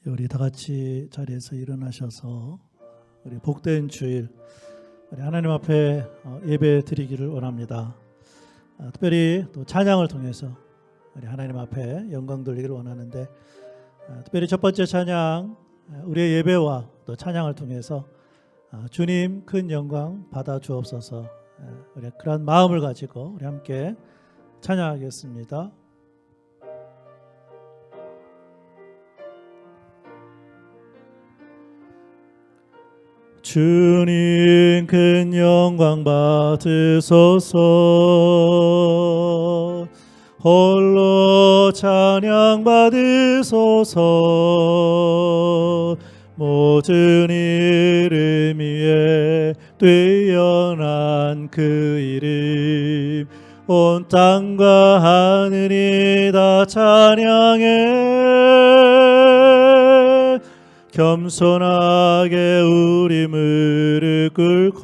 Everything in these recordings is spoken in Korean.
우리 다 같이 자리에서 일어나셔서 우리 복된 주일 우리 하나님 앞에 예배 드리기를 원합니다. 특별히 또 찬양을 통해서 우리 하나님 앞에 영광 돌리기를 원하는데, 특별히 첫 번째 찬양, 우리의 예배와 또 찬양을 통해서 주님 큰 영광 받아 주옵소서, 우리 그런 마음을 가지고 우리 함께 찬양하겠습니다. 주님 큰 영광 받으소서, 홀로 찬양 받으소서. 모든 이름 위에 뛰어난 그 이름, 온 땅과 하늘이 다 찬양해. 겸손하게 우리 무릎 꿇고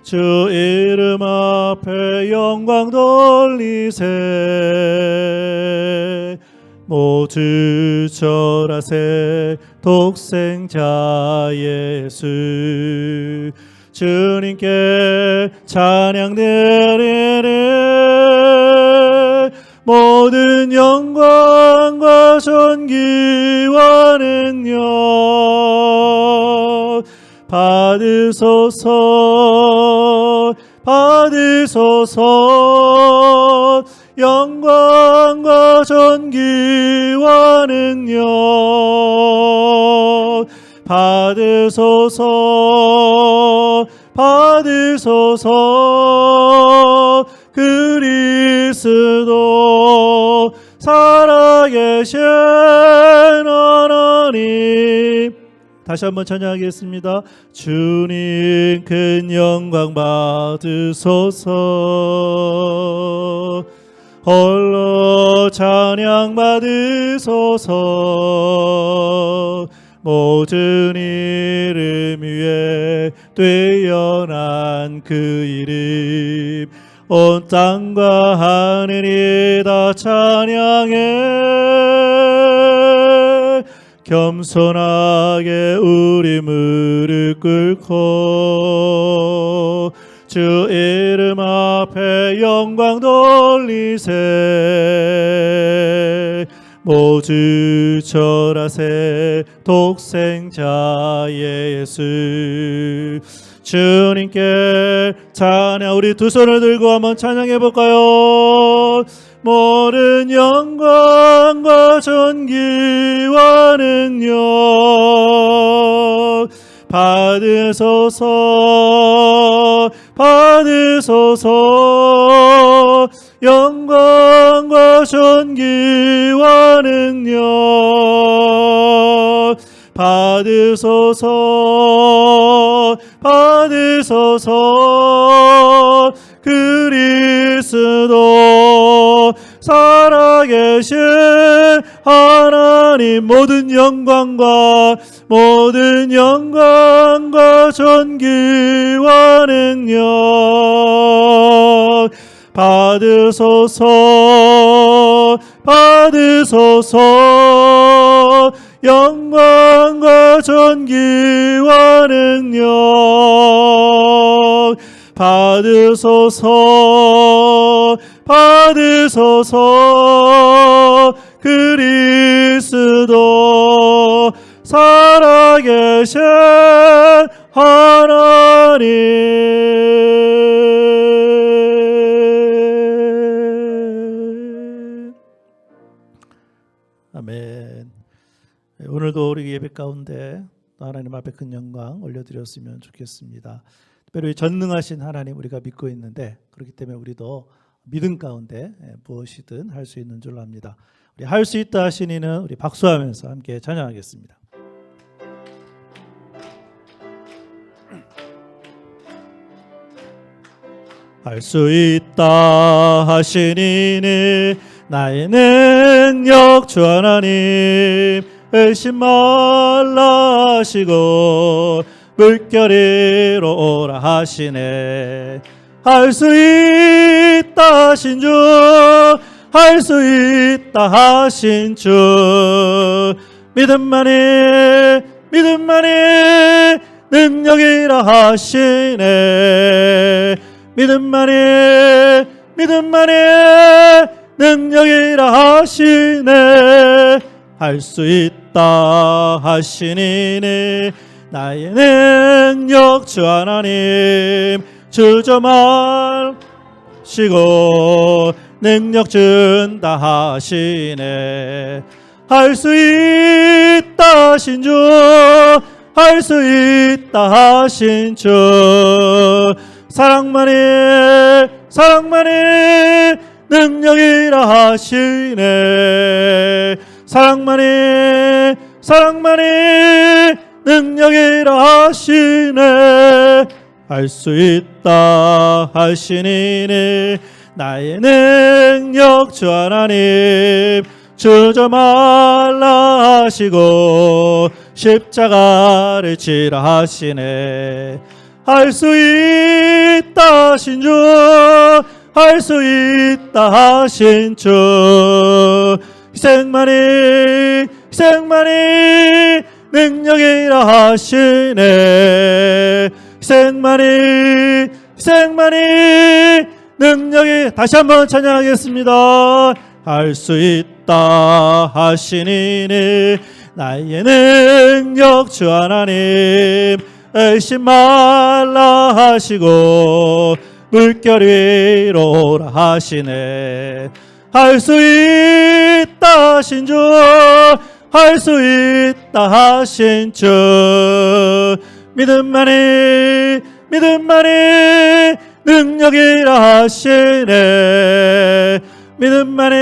주 이름 앞에 영광 돌리세. 모두 절하세. 독생자 예수 주님께 찬양 드리네. 모든 영광과 존귀와 능력 받으소서, 받으소서. 영광과 존귀와 능력 받으소서, 받으소서. 그리스도 살아계신 하나님. 다시 한번 찬양하겠습니다. 주님 큰 영광 받으소서, 홀로 찬양 받으소서. 모든 이름 위에 뛰어난 그 이름, 온 땅과 하늘이 다 찬양해. 겸손하게 우리 무릎 꿇고 주 이름 앞에 영광 돌리세. 모두 절하세. 독생자 예수 주님께 찬양. 우리 두 손을 들고 한번 찬양해 볼까요? 모든 영광과 존귀와 능력 받으소서, 받으소서. 영광과 존귀와 능력 받으소서, 받으소서. 그리스도 살아계신 하나님. 모든 영광과 존귀와 능력 받으소서, 받으소서. 영광과 존귀와 능력 받으소서, 받으소서. 그리스도 살아계신 하나님. 아멘. 오늘도 우리 예배 가운데 하나님 앞에 큰 영광 올려드렸으면 좋겠습니다. 특별히 전능하신 하나님 우리가 믿고 있는데, 그렇기 때문에 우리도 믿음 가운데 무엇이든 할 수 있는 줄로 압니다. 우리 할 수 있다 하신 이는 우리 박수하면서 함께 찬양하겠습니다. 할 수 있다 하신 이는 나의 능력 주 하나님, 의심 말라 하시고 물결이로 오라 하시네. 할 수 있다 하신 주, 할 수 있다 하신 주 믿음만이 능력이라 하시네 믿음만이 능력이라 하시네 할 수 있다 하시니 나의 능력 주 하나님 주저 마시고 능력 준다 하시네 할 수 있다 하신 주 할 수 있다 하신 주 사랑만이 능력이라 하시네 사랑만이 능력이라 하시네 할 수 있다 하시니 나의 능력 주 하나님 주저 말라 하시고 십자가를 지라 하시네 할 수 있다 하신 주 할 수 있다 하신 주 희생만이 능력이라 하시네 희생만이 능력이 다시 한번 찬양하겠습니다 할 수 있다 하시니 나의 능력 주 하나님 의심 말라 하시고 물결 위로 오라 하시네 할 수 있다 하신 주 할 수 있다 하신 주 믿음만이 능력이라 하시네 믿음만이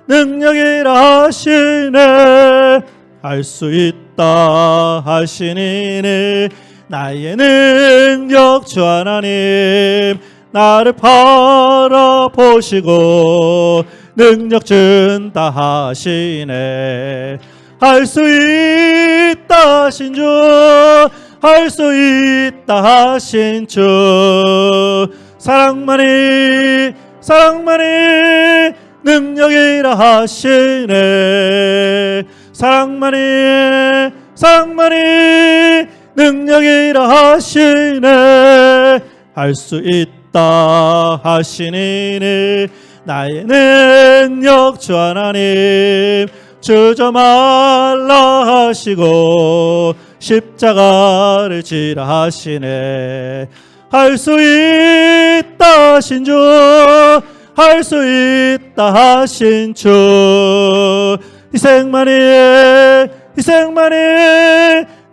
능력이라 하시네 할 수 있다 하시니 나의 능력 주 하나님 나를 바라보시고 능력 준다 하시네 할 수 있다 하신 주 할 수 있다 하신 주 사랑만이 능력이라 하시네 사랑만이 능력이라 하시네 할 수 있다 하시니 나의 능력 주 하나님 주저 말라 하시고 십자가를 지라 하시네 할 수 있다 하신 주 할 수 있다 하신 주 희생만이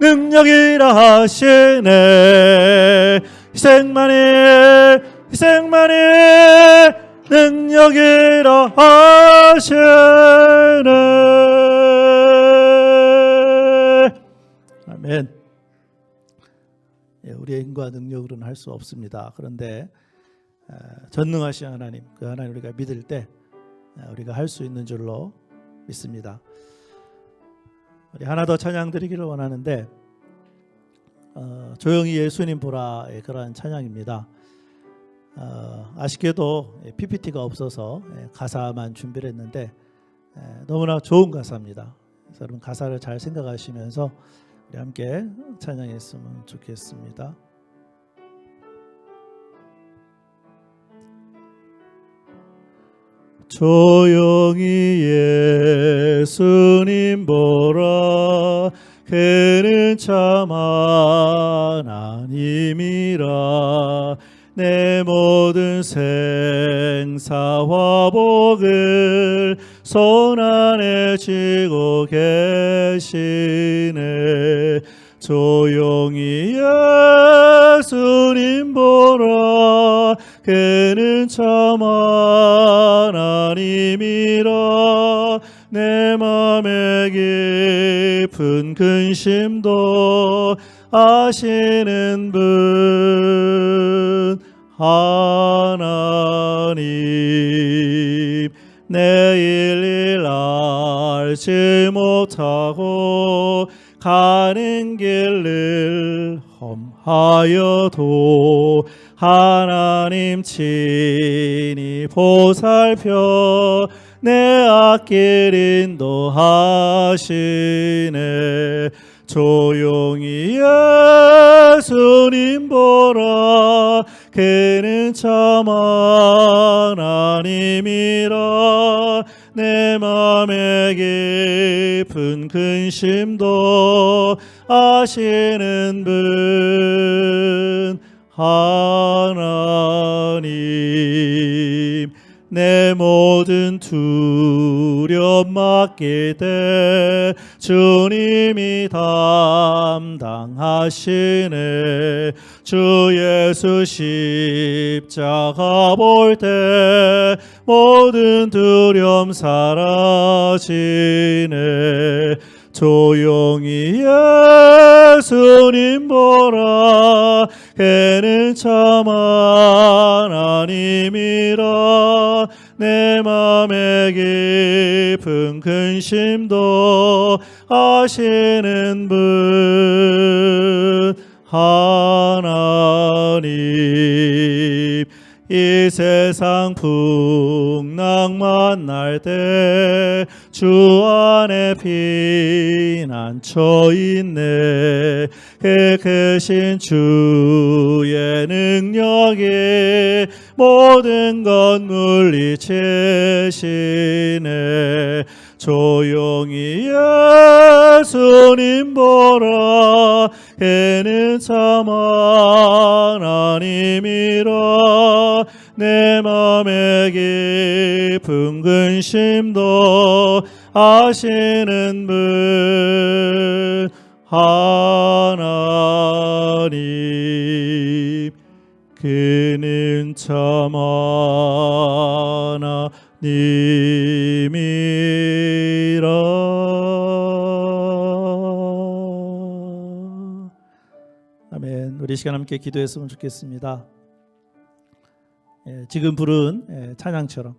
능력이라 하시네 희생만이 능력이라 하시네 아멘. 우리의 힘과 능력으로는 할 수 없습니다. 그런데 전능하신 하나님, 그 하나님 우리가 믿을 때 우리가 할 수 있는 줄로 믿습니다. 우리 하나 더 찬양 드리기를 원하는데 조용히 예수님 보라의 그러한 찬양입니다. 아쉽게도 PPT가 없어서 가사만 준비를 했는데 너무나 좋은 가사입니다. 그래서 여러분 가사를 잘 생각하시면서 우리 함께 찬양했으면 좋겠습니다. 조용히 예수님 보라 그는 참 하나님이라 내 모든 생사와 복을 손 안에 쥐고 계시네 조용히 예수님 보라 그는 참 하나님이라 내 맘의 깊은 근심도 아시는 분 하나님 내일 일 알지 못하고 가는 길을 험하게 하여도 하나님 친히 보살펴 내 앞길 인도하시네. 조용히 예수님 보라. 그는 참 하나님이라. 내 맘의 깊은 근심도 아시는 분 하나님. 내 모든 두려움 맡길 때 주님이 담당하시네. 주 예수 십자가 볼 때 모든 두려움 사라지네. 조용히 예수님 보라. 그는 참 하나님이라. 내 맘의 깊은 근심도 아시는 분 하나님. 이 세상 풍랑 만날 때 주 안에 피난처 있네. 그 크신 주의 능력이 모든 것 물리치시네. 조용히 예수님 보라. 그는 참 하나님이라. 내 맘의 깊은 근심도 아시는 분 하나님. 그는 참 하나님이라. 아멘. 우리 시간 함께 기도했으면 좋겠습니다. 지금 부른 찬양처럼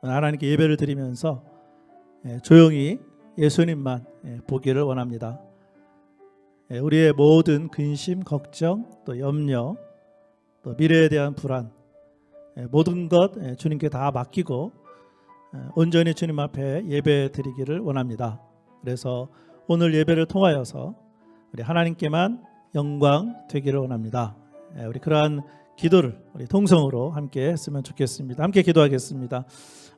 하나님께 예배를 드리면서 조용히 예수님만 보기를 원합니다. 우리의 모든 근심, 걱정, 또 염려, 또 미래에 대한 불안, 모든 것 주님께 다 맡기고 온전히 주님 앞에 예배 드리기를 원합니다. 그래서 오늘 예배를 통하여서 우리 하나님께만 영광 되기를 원합니다. 우리 그러한 기도를 우리 통성으로 함께 했으면 좋겠습니다. 함께 기도하겠습니다.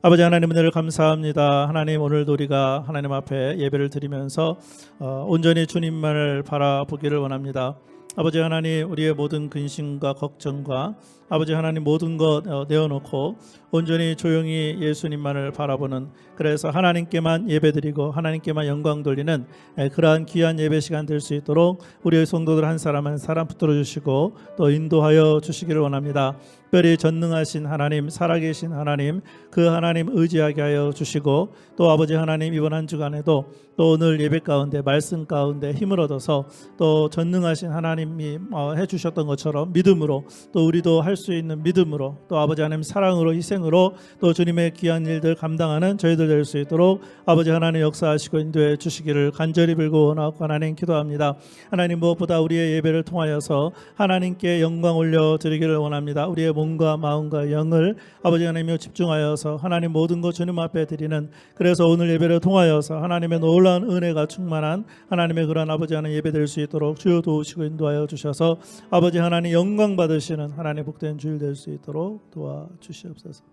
아버지 하나님, 은혜를 감사합니다. 하나님, 오늘도 우리가 하나님 앞에 예배를 드리면서 온전히 주님만을 바라보기를 원합니다. 아버지 하나님, 우리의 모든 근심과 걱정과 아버지 하나님 모든 것 내어놓고 온전히 조용히 예수님만을 바라보는, 그래서 하나님께만 예배드리고 하나님께만 영광 돌리는 그러한 귀한 예배 시간 될 수 있도록 우리의 성도들 한 사람 한 사람 붙들어 주시고 또 인도하여 주시기를 원합니다. 특별히 전능하신 하나님, 살아계신 하나님, 그 하나님 의지하게 하여 주시고 또 아버지 하나님, 이번 한 주간에도 또 오늘 예배 가운데 말씀 가운데 힘을 얻어서 또 전능하신 하나님이 해주셨던 것처럼 믿음으로 또 우리도 할 수 있는 믿음으로 또 아버지 하나님 사랑으로 희생으로 또 주님의 귀한 일들 감당하는 저희들 될 수 있도록 아버지 하나님 역사하시고 인도해 주시기를 간절히 빌고 원하고 하나님 기도합니다. 하나님, 무엇보다 우리의 예배를 통하여서 하나님께 영광 올려드리기를 원합니다. 우리의 몸과 마음과 영을 아버지 하나님이 집중하여서 하나님 모든 것 주님 앞에 드리는, 그래서 오늘 예배를 통하여서 하나님의 놀라운 은혜가 충만한 하나님의 그런 아버지 하나님 예배 될 수 있도록 주여 도우시고 인도하여 주셔서 아버지 하나님 영광 받으시는 하나님 복된 주일 될 수 있도록 도와주시옵소서.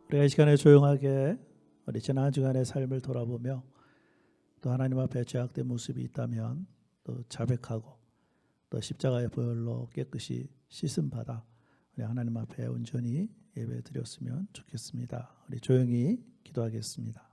우리가 이 시간에 조용하게 우리 지난 주간의 삶을 돌아보며 또 하나님 앞에 죄악된 모습이 있다면 또 자백하고 또 십자가의 보혈로 깨끗이 씻음 받아 우리 하나님 앞에 온전히 예배 드렸으면 좋겠습니다. 우리 조용히 기도하겠습니다.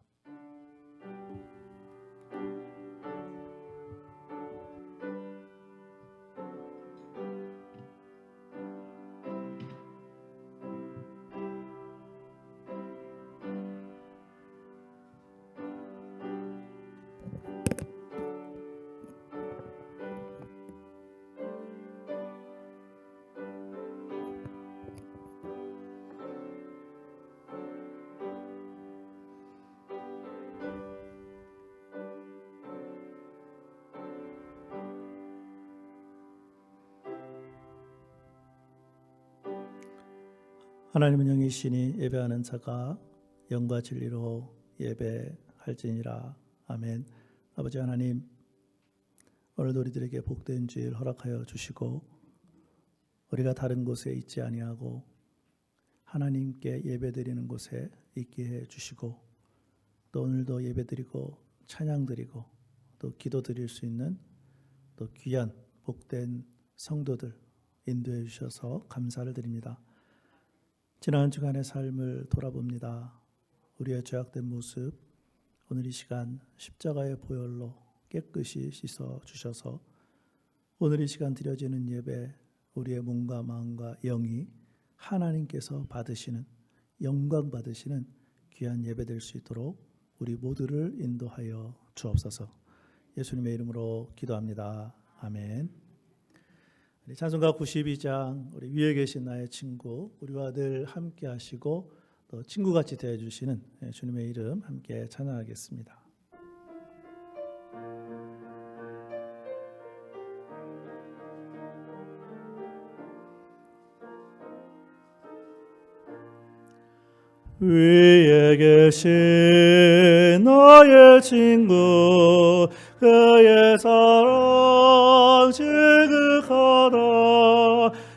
하나님은 영이시니 예배하는 자가 영과 진리로 예배할지니라. 아멘. 아버지 하나님, 오늘도 우리들에게 복된 주일 허락하여 주시고 우리가 다른 곳에 있지 아니하고 하나님께 예배드리는 곳에 있게 해 주시고 또 오늘도 예배드리고 찬양드리고 또 기도드릴 수 있는 또 귀한 복된 성도들 인도해 주셔서 감사를 드립니다. 지난 주간의 삶을 돌아봅니다. 우리의 죄악된 모습 오늘 이 시간 십자가의 보혈로 깨끗이 씻어 주셔서 오늘 이 시간 드려지는 예배 우리의 몸과 마음과 영이 하나님께서 받으시는 영광 받으시는 귀한 예배 될 수 있도록 우리 모두를 인도하여 주옵소서. 예수님의 이름으로 기도합니다. 아멘. 찬송가 92장 우리 위에 계신 나의 친구 우리와 늘 함께 하시고 또 친구같이 대해주시는 주님의 이름 함께 찬양하겠습니다. 위에 계신 나의 친구 그의 사랑 지극하다.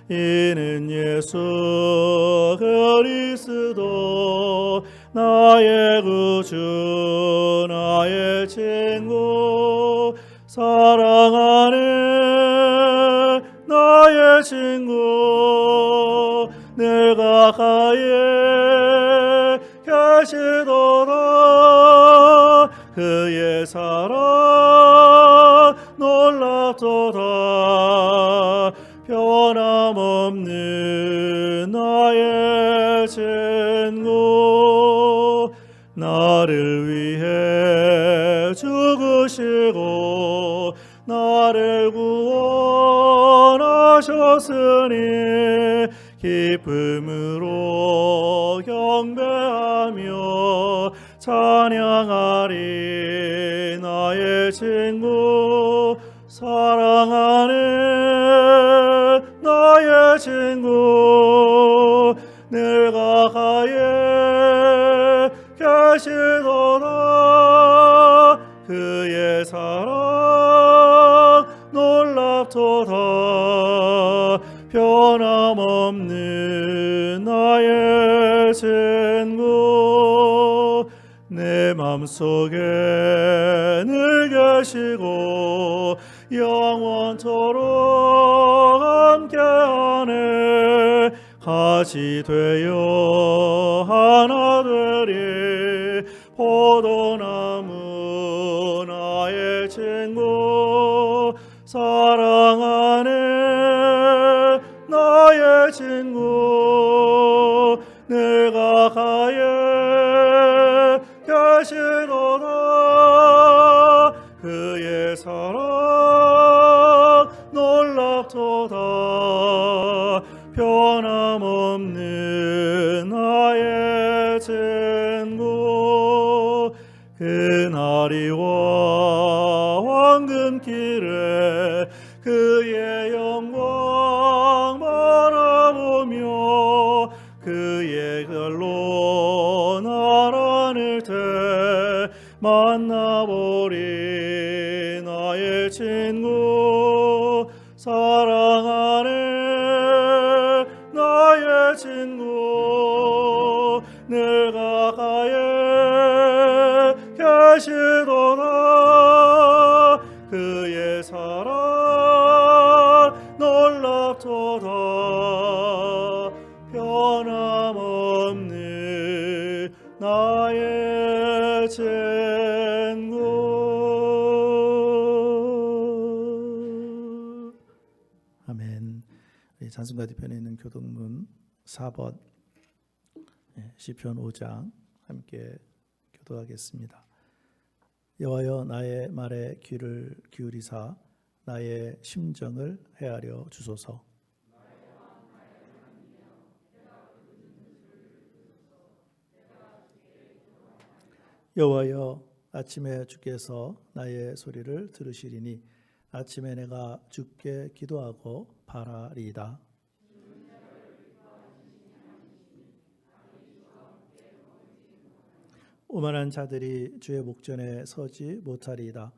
이는 예수 그리스도 나의 구주 나의 친구 사랑하는 나의 친구 내가 가에 계시도다. 그의 사랑 놀랍도다. 변함없는 나의 친구 나를 위해 죽으시고 나를 구원하셨으니 기쁨으로 경배하며 찬양하리. 나의 친구 사랑하는 나의 친구 내가 가에 계시도다. 그의 사랑 놀랍도다. 변함없는 나의 친구 내 맘속에 늘 계시고 영원토록 함께하네. 같이 되어 하나 되리. 포도나무 나의 친구 사랑하는 나의 친구 내가 가에 계시도다. 그의 사랑 놀랍도다. 변함없는 나의 친구 그날이와 황금길에 그의 영광 바라보며 그의 글로 나라낼 때 만나보리. 나의 친구 사랑하는 나의 친구 내가 가에 계시도다. 그의 사랑 놀랍도다. 변함없는 나의 친구. 아멘. 찬송가 뒤편에 있는 교독문 4번 시편 5장 함께 교독하겠습니다. 여호와여 나의 말에 귀를 기울이사 나의 심정을 헤아려 주소서. 여호와여 아침에 주께서 나의 소리를 들으시리니 아침에 내가 주께 기도하고 바라리이다. 오만한 자들이 주의 목전에 서지 못하리이다.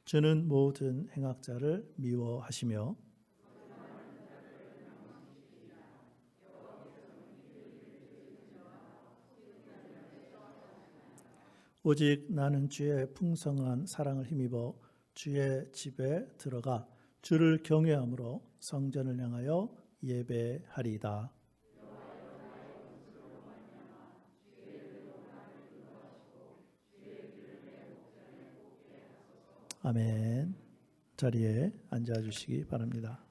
주는 모든 행악자를 미워하시며 오직 나는 주의 풍성한 사랑을 힘입어 주의 집에 들어가 주를 경외함으로 성전을 향하여 예배하리이다. 아멘. 자리에 앉아 주시기 바랍니다.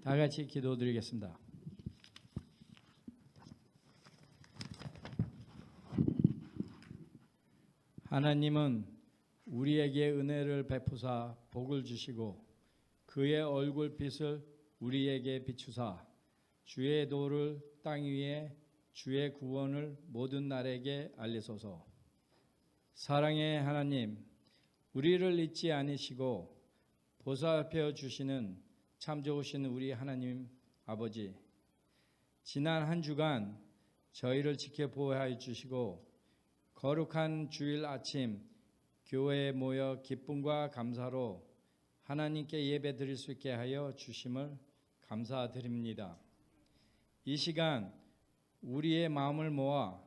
다 같이 기도드리겠습니다. 하나님은 우리에게 은혜를 베푸사 복을 주시고 그의 얼굴빛을 우리에게 비추사 주의 도를 땅 위에 주의 구원을 모든 날에게 알리소서. 사랑의 하나님, 우리를 잊지 않으시고 보살펴 주시는 참 좋으신 우리 하나님 아버지, 지난 한 주간 저희를 지켜보호하여 주시고 거룩한 주일 아침 교회에 모여 기쁨과 감사로 하나님께 예배 드릴 수 있게 하여 주심을 감사드립니다. 이 시간 우리의 마음을 모아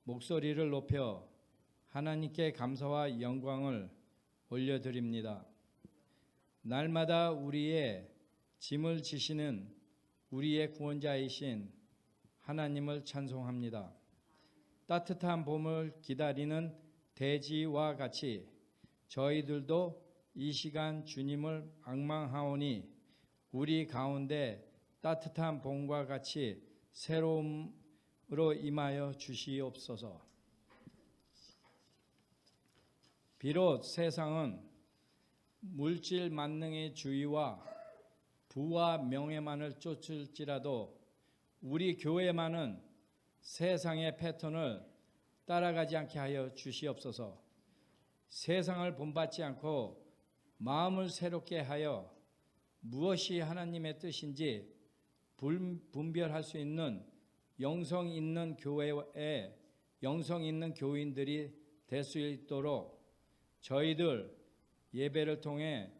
목소리를 높여 하나님께 감사와 영광을 올려드립니다. 날마다 우리의 짐을 지시는 우리의 구원자이신 하나님을 찬송합니다. 따뜻한 봄을 기다리는 대지와 같이 저희들도 이 시간 주님을 앙망하오니 우리 가운데 따뜻한 봄과 같이 새로움으로 임하여 주시옵소서. 비록 세상은 물질 만능의 주의와 부와 명예만을 쫓을지라도 우리 교회만은 세상의 패턴을 따라가지 않게 하여 주시옵소서. 세상을 본받지 않고 마음을 새롭게 하여 무엇이 하나님의 뜻인지 분별할 수 있는 영성 있는 교회에 영성 있는 교인들이 될 수 있도록 저희들 예배를 통해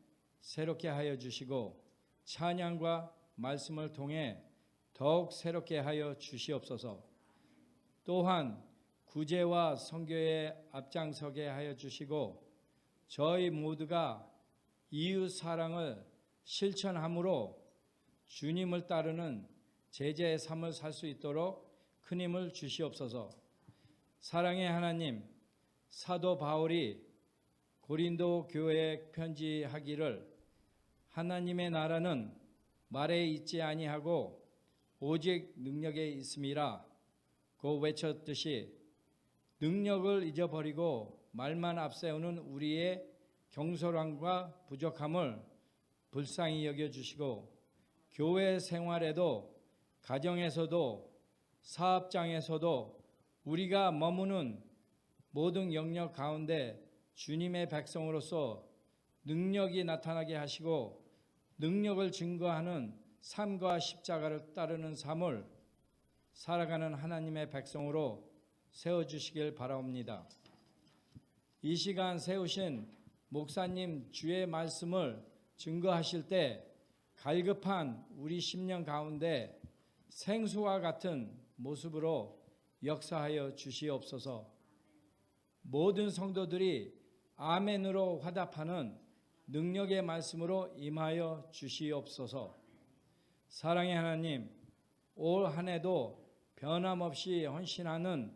새롭게 하여 주시고 찬양과 말씀을 통해 더욱 새롭게 하여 주시옵소서. 또한 구제와 선교에 앞장서게 하여 주시고 저희 모두가 이웃 사랑을 실천함으로 주님을 따르는 제자의 삶을 살 수 있도록 큰 힘을 주시옵소서. 사랑의 하나님, 사도 바울이 고린도 교회에 편지하기를 하나님의 나라는 말에 있지 아니하고 오직 능력에 있음이라 고 외쳤듯이 능력을 잊어버리고 말만 앞세우는 우리의 경솔함과 부족함을 불쌍히 여겨주시고 교회 생활에도 가정에서도 사업장에서도 우리가 머무는 모든 영역 가운데 주님의 백성으로서 능력이 나타나게 하시고 능력을 증거하는 삶과 십자가를 따르는 삶을 살아가는 하나님의 백성으로 세워주시길 바라옵니다. 이 시간 세우신 목사님 주의 말씀을 증거하실 때 갈급한 우리 심령 가운데 생수와 같은 모습으로 역사하여 주시옵소서. 모든 성도들이 아멘으로 화답하는 능력의 말씀으로 임하여 주시옵소서. 사랑의 하나님, 올 한 해도 변함없이 헌신하는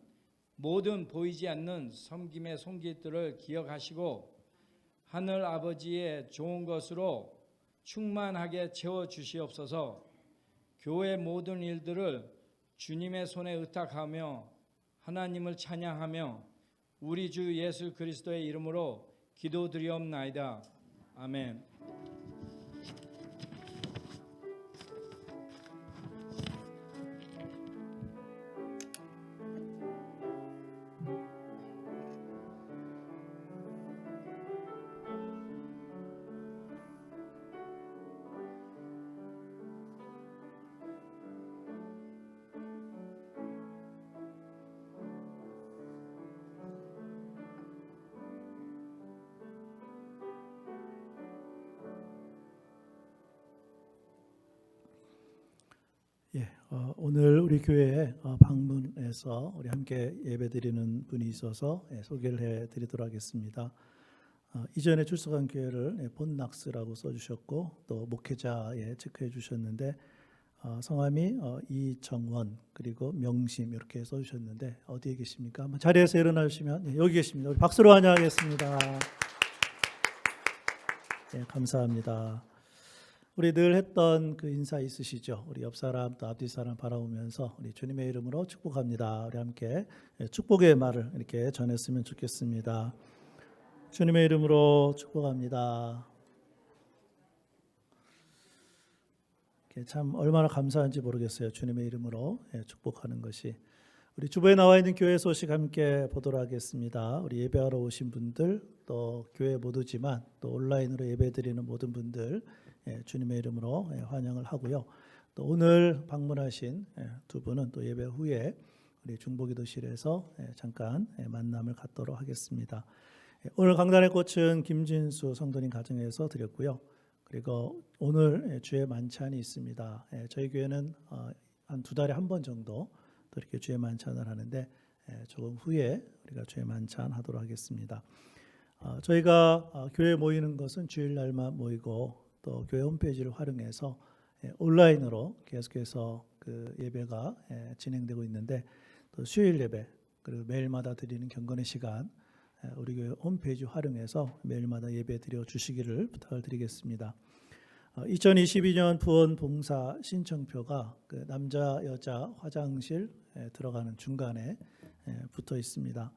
모든 보이지 않는 섬김의 손길들을 기억하시고 하늘 아버지의 좋은 것으로 충만하게 채워주시옵소서. 교회 모든 일들을 주님의 손에 의탁하며 하나님을 찬양하며 우리 주 예수 그리스도의 이름으로 기도드리옵나이다. 아멘. 오늘 우리 교회에 방문해서 우리 함께 예배드리는 분이 있어서 소개를 해드리도록 하겠습니다. 이전에 출석한 교회를 본낙스라고 써주셨고 또 목회자에 체크해 주셨는데 성함이 이정원 그리고 명심 이렇게 써주셨는데 어디에 계십니까? 한번 자리에서 일어나 주시면 여기 계십니다. 우리 박수로 환영하겠습니다. 감사합니다. 우리 늘 했던 그 인사 있으시죠? 우리 옆 사람 또 앞뒤 사람 바라보면서 우리 주님의 이름으로 축복합니다. 우리 함께 축복의 말을 이렇게 전했으면 좋겠습니다. 주님의 이름으로 축복합니다. 참 얼마나 감사한지 모르겠어요. 주님의 이름으로 축복하는 것이. 우리 주부에 나와 있는 교회 소식 함께 보도록 하겠습니다. 우리 예배하러 오신 분들 또 교회 못 오지만 또 온라인으로 예배드리는 모든 분들 주님의 이름으로 환영을 하고요. 또 오늘 방문하신 두 분은 또 예배 후에 우리 중보기도실에서 잠깐 만남을 갖도록 하겠습니다. 오늘 강단의 꽃은 김진수 성도님 가정에서 드렸고요. 그리고 오늘 주의 만찬이 있습니다. 저희 교회는 한 2달에 한 번 정도 또 이렇게 주의 만찬을 하는데 조금 후에 우리가 주의 만찬 하도록 하겠습니다. 저희가 교회에 모이는 것은 주일날만 모이고 또 교회 홈페이지를 활용해서 온라인으로 계속해서 그 예배가 진행되고 있는데 또 수요일 예배 그리고 매일마다 드리는 경건의 시간 우리 교회 홈페이지 활용해서 매일마다 예배 드려 주시기를 부탁을 드리겠습니다. 2022년 부원 봉사 신청표가 그 남자 여자 화장실 들어가는 중간에 붙어 있습니다.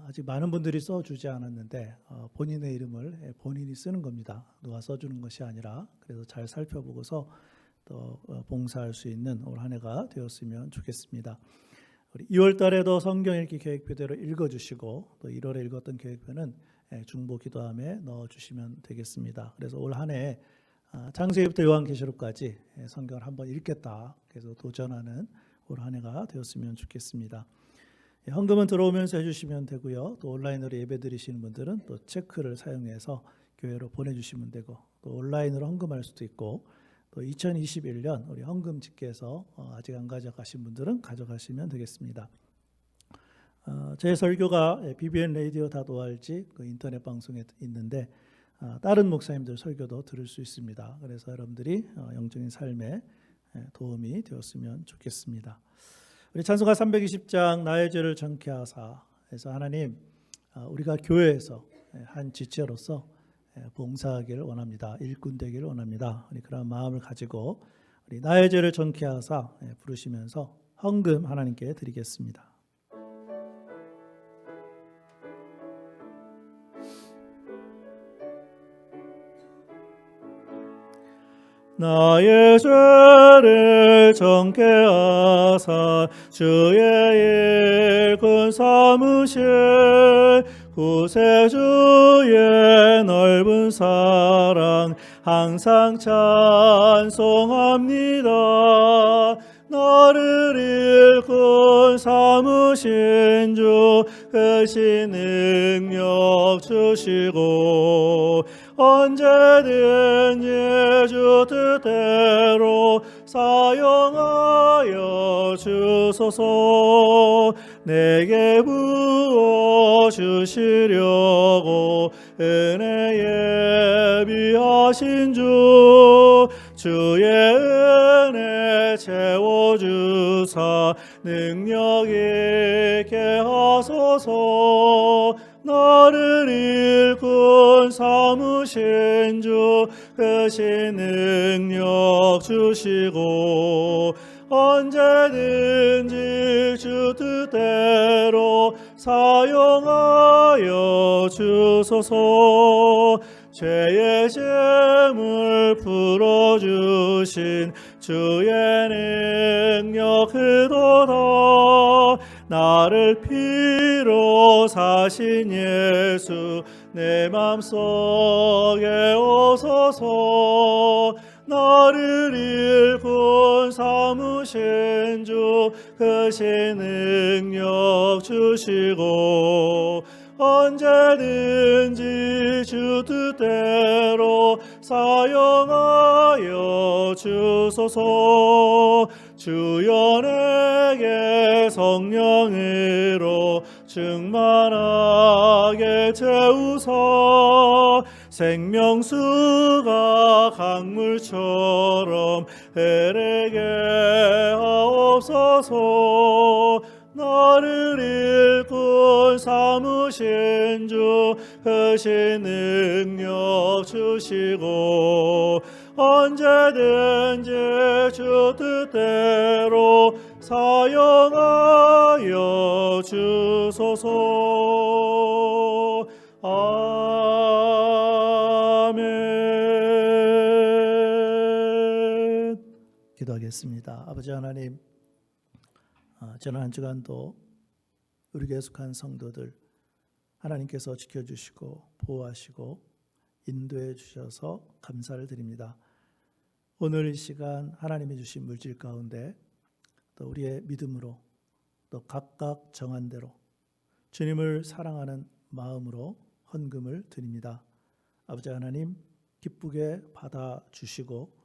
아직 많은 분들이 써주지 않았는데 본인의 이름을 본인이 쓰는 겁니다. 누가 써주는 것이 아니라. 그래서 잘 살펴보고서 또 봉사할 수 있는 올 한 해가 되었으면 좋겠습니다. 우리 2월 달에도 성경 읽기 계획표대로 읽어주시고 또 1월에 읽었던 계획표는 중보 기도함에 넣어주시면 되겠습니다. 그래서 올 한 해 창세기부터 요한계시록까지 성경을 한번 읽겠다. 그래서 도전하는 올 한 해가 되었으면 좋겠습니다. 헌금은 들어오면서 해주시면 되고요. 또 온라인으로 예배 드리시는 분들은 또 체크를 사용해서 교회로 보내주시면 되고 또 온라인으로 헌금할 수도 있고 또 2021년 우리 헌금 집계에서 아직 안 가져가신 분들은 가져가시면 되겠습니다. 제 설교가 bbnradio.org 그 인터넷 방송에 있는데 다른 목사님들 설교도 들을 수 있습니다. 그래서 여러분들이 영적인 삶에 도움이 되었으면 좋겠습니다. 우리 찬송가 320장 나의 죄를 정케 하사 해서 하나님 우리가 교회에서 한 지체로서 봉사하기를 원합니다. 일꾼 되기를 원합니다. 우리 그런 마음을 가지고 우리 나의 죄를 정케 하사 부르시면서 헌금 하나님께 드리겠습니다. 나의 죄를 정케 하사 주의 일꾼 삼으신 구세주의 넓은 사랑 항상 찬송합니다. 나를 일꾼 삼으신 주 크신 능력 주시고 언제든지 주 뜻대로 사용하여 주소서. 내게 부어 주시려고 은혜 예비하신 주 주의 은혜 채워주사 능력 있게 하소서. 나를 일꾼 삼으신 주 크신 능력 주시고 언제든지 주 뜻대로 사용하여 주소서. 죄의 짐을 풀어주신 주의 능력 크도다. 나를 피로 사신 예수 내 맘속에 오소서. 나를 일꾼 삼으신 주 크신 능력 주시고 언제든지 주 뜻대로 사용하여 주소서. 주여 내게 성령으로 충만하게 채우사 생명수가 강물처럼 흐르게 하옵소서. 나를 일꾼 삼으신 주 크신 능력 주시고 언제든지 주 뜻대로 사용하여 주소서. 아멘. 기도하겠습니다. 아버지 하나님, 지난 한 주간도 우리 교회 속한 성도들 하나님께서 지켜주시고 보호하시고 인도해 주셔서 감사를 드립니다. 오늘 이 시간 하나님이 주신 물질 가운데 또 우리의 믿음으로 또 각각 정한 대로 주님을 사랑하는 마음으로 헌금을 드립니다. 아버지 하나님, 기쁘게 받아주시고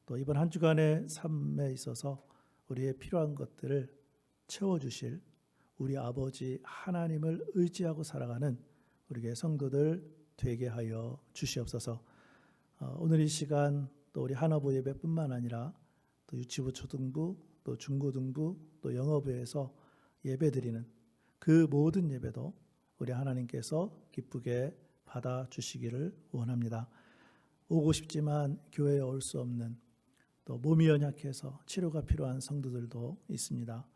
또 이번 한 주간의 삶에 있어서 우리의 필요한 것들을 채워주실 우리 아버지 하나님을 의지하고 살아가는 우리 성도들 되게 하여 주시옵소서. 오늘 이 시간 또 우리 하나부 예배뿐만 아니라 또 유치부, 초등부, 또 중고등부, 또 영어부에서 예배드리는 그 모든 예배도 우리 하나님께서 기쁘게 받아주시기를 원합니다. 오고 싶지만 교회에 올 수 없는 또 몸이 연약해서 치료가 필요한 성도들도 있습니다.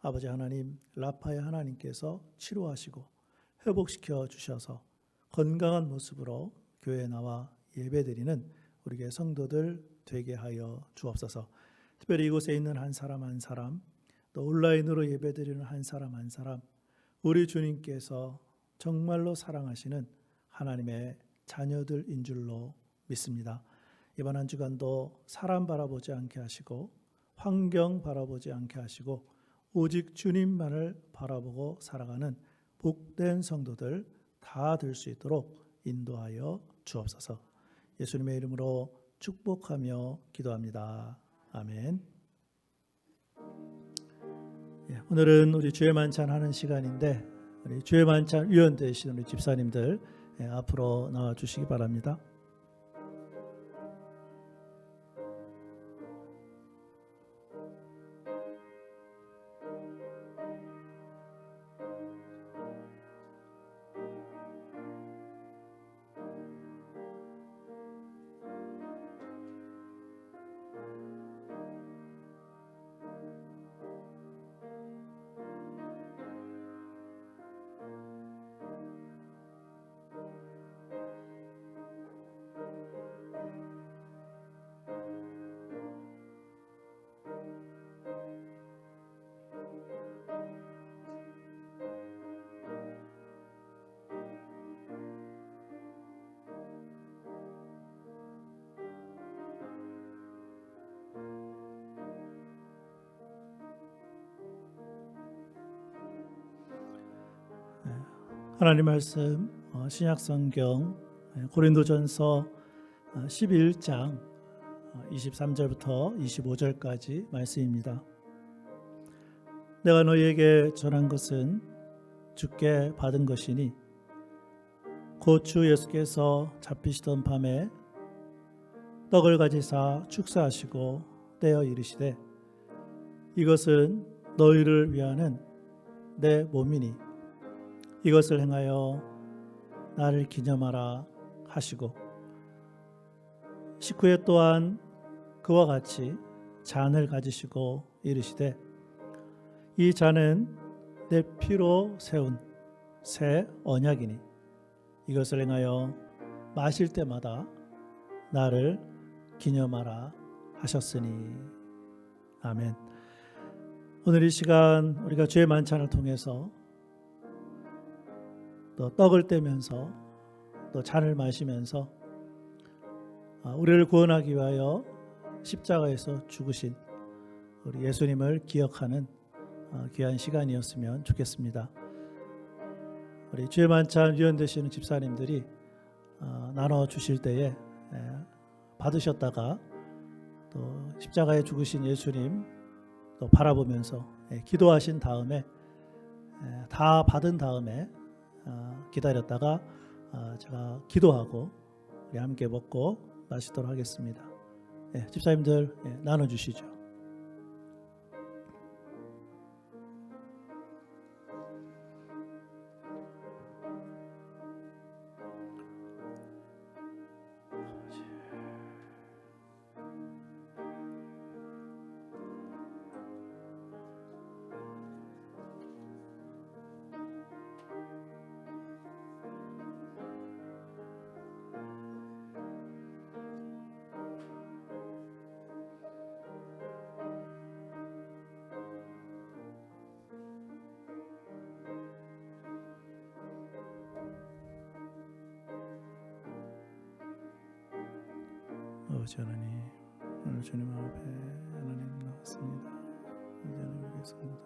아버지 하나님, 라파의 하나님께서 치료하시고 회복시켜 주셔서 건강한 모습으로 교회에 나와 예배드리는 우리 교회 성도들 되게 하여 주옵소서. 특별히 이곳에 있는 한 사람 한 사람, 또 온라인으로 예배드리는 한 사람 한 사람, 우리 주님께서 정말로 사랑하시는 하나님의 자녀들인 줄로 믿습니다. 이번 한 주간도 사람 바라보지 않게 하시고 환경 바라보지 않게 하시고 오직 주님만을 바라보고 살아가는 복된 성도들 다 될 수 있도록 인도하여 주옵소서. 예수님의 이름으로 축복하며 기도합니다. 아멘. 오늘은 우리 주의 만찬 하는 시간인데 우리 주의 만찬 위원 되시는 우리 집사님들 앞으로 나와 주시기 바랍니다. 하나님 말씀 신약성경 고린도전서 11장 23절부터 25절까지 말씀입니다. 내가 너희에게 전한 것은 주께 받은 것이니 곧 주 예수께서 잡히시던 밤에 떡을 가지사 축사하시고 떼어 이르시되 이것은 너희를 위하는 내 몸이니 이것을 행하여 나를 기념하라 하시고 식후에 또한 그와 같이 잔을 가지시고 이르시되 이 잔은 내 피로 세운 새 언약이니 이것을 행하여 마실 때마다 나를 기념하라 하셨으니. 아멘. 오늘 이 시간 우리가 주의 만찬을 통해서 또 떡을 떼면서 또 잔을 마시면서 우리를 구원하기 위하여 십자가에서 죽으신 우리 예수님을 기억하는 귀한 시간이었으면 좋겠습니다. 우리 주의 만찬 위원 되시는 집사님들이 나눠 주실 때에 받으셨다가 또 십자가에 죽으신 예수님 또 바라보면서 기도하신 다음에 다 받은 다음에 기다렸다가 제가 기도하고 우리 함께 먹고 마시도록 하겠습니다. 집사님들 나눠주시죠. 아버지 하나님, 오늘 주님 앞에 하나님 나왔습니다. 이제는 여기겠습니다.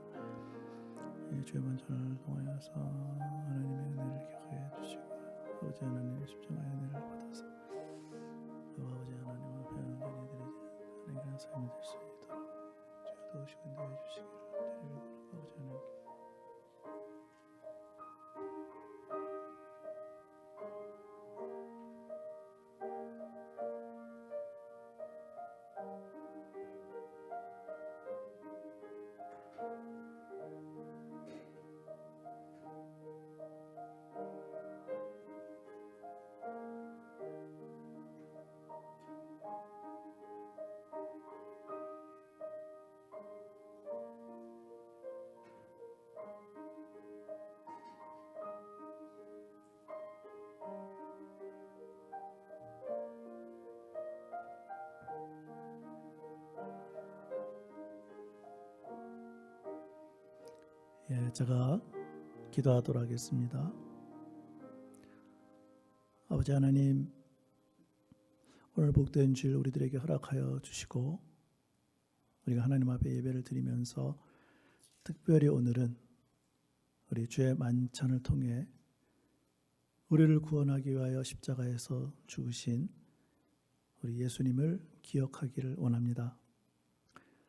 이 주의 반찬을 통하여서 하나님의 은혜를 기억하여 주시고 아버지 하나님 십자가의 은혜를 받아서 아버지 하나님 앞에 온전히 드리지 하나님의 삶이 될 수 있도록 주여 도우시고 인도해 주시기를 드리고 아버지 하나님 제가 기도하도록 하겠습니다. 아버지 하나님, 오늘 복된 주일 우리들에게 허락하여 주시고 우리가 하나님 앞에 예배를 드리면서 특별히 오늘은 우리 주의 만찬을 통해 우리를 구원하기 위하여 십자가에서 죽으신 우리 예수님을 기억하기를 원합니다.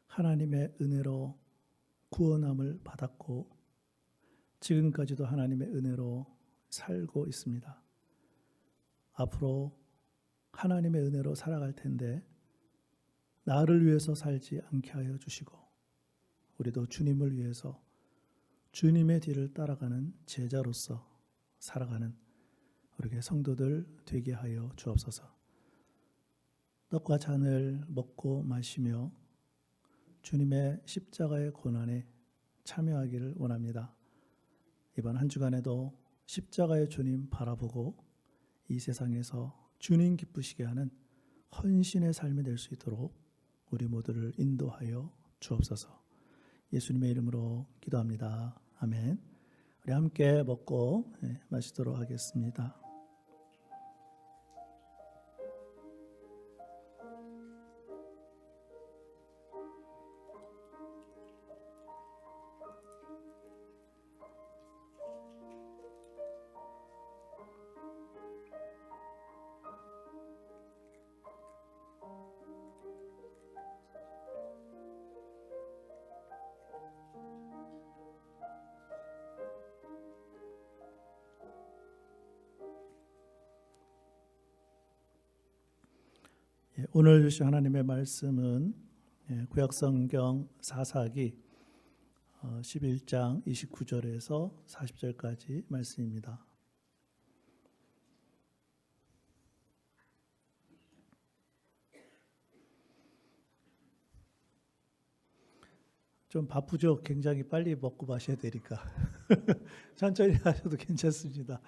하나님의 은혜로 구원함을 받았고 지금까지도 하나님의 은혜로 살고 있습니다. 앞으로 하나님의 은혜로 살아갈 텐데 나를 위해서 살지 않게 하여 주시고 우리도 주님을 위해서 주님의 뒤를 따라가는 제자로서 살아가는 우리 성도들 되게 하여 주옵소서. 떡과 잔을 먹고 마시며 주님의 십자가의 고난에 참여하기를 원합니다. 이번 한 주간에도 십자가의 주님 바라보고 이 세상에서 주님 기쁘시게 하는 헌신의 삶이 될 수 있도록 우리 모두를 인도하여 주옵소서. 예수님의 이름으로 기도합니다. 아멘. 우리 함께 먹고 마시도록 하겠습니다. 오늘 주신 하나님의 말씀은 구약성경 사사기 11장 29절에서 40절까지 말씀입니다. 좀 바쁘죠? 굉장히 빨리 먹고 마셔야 되니까 천천히 하셔도 괜찮습니다.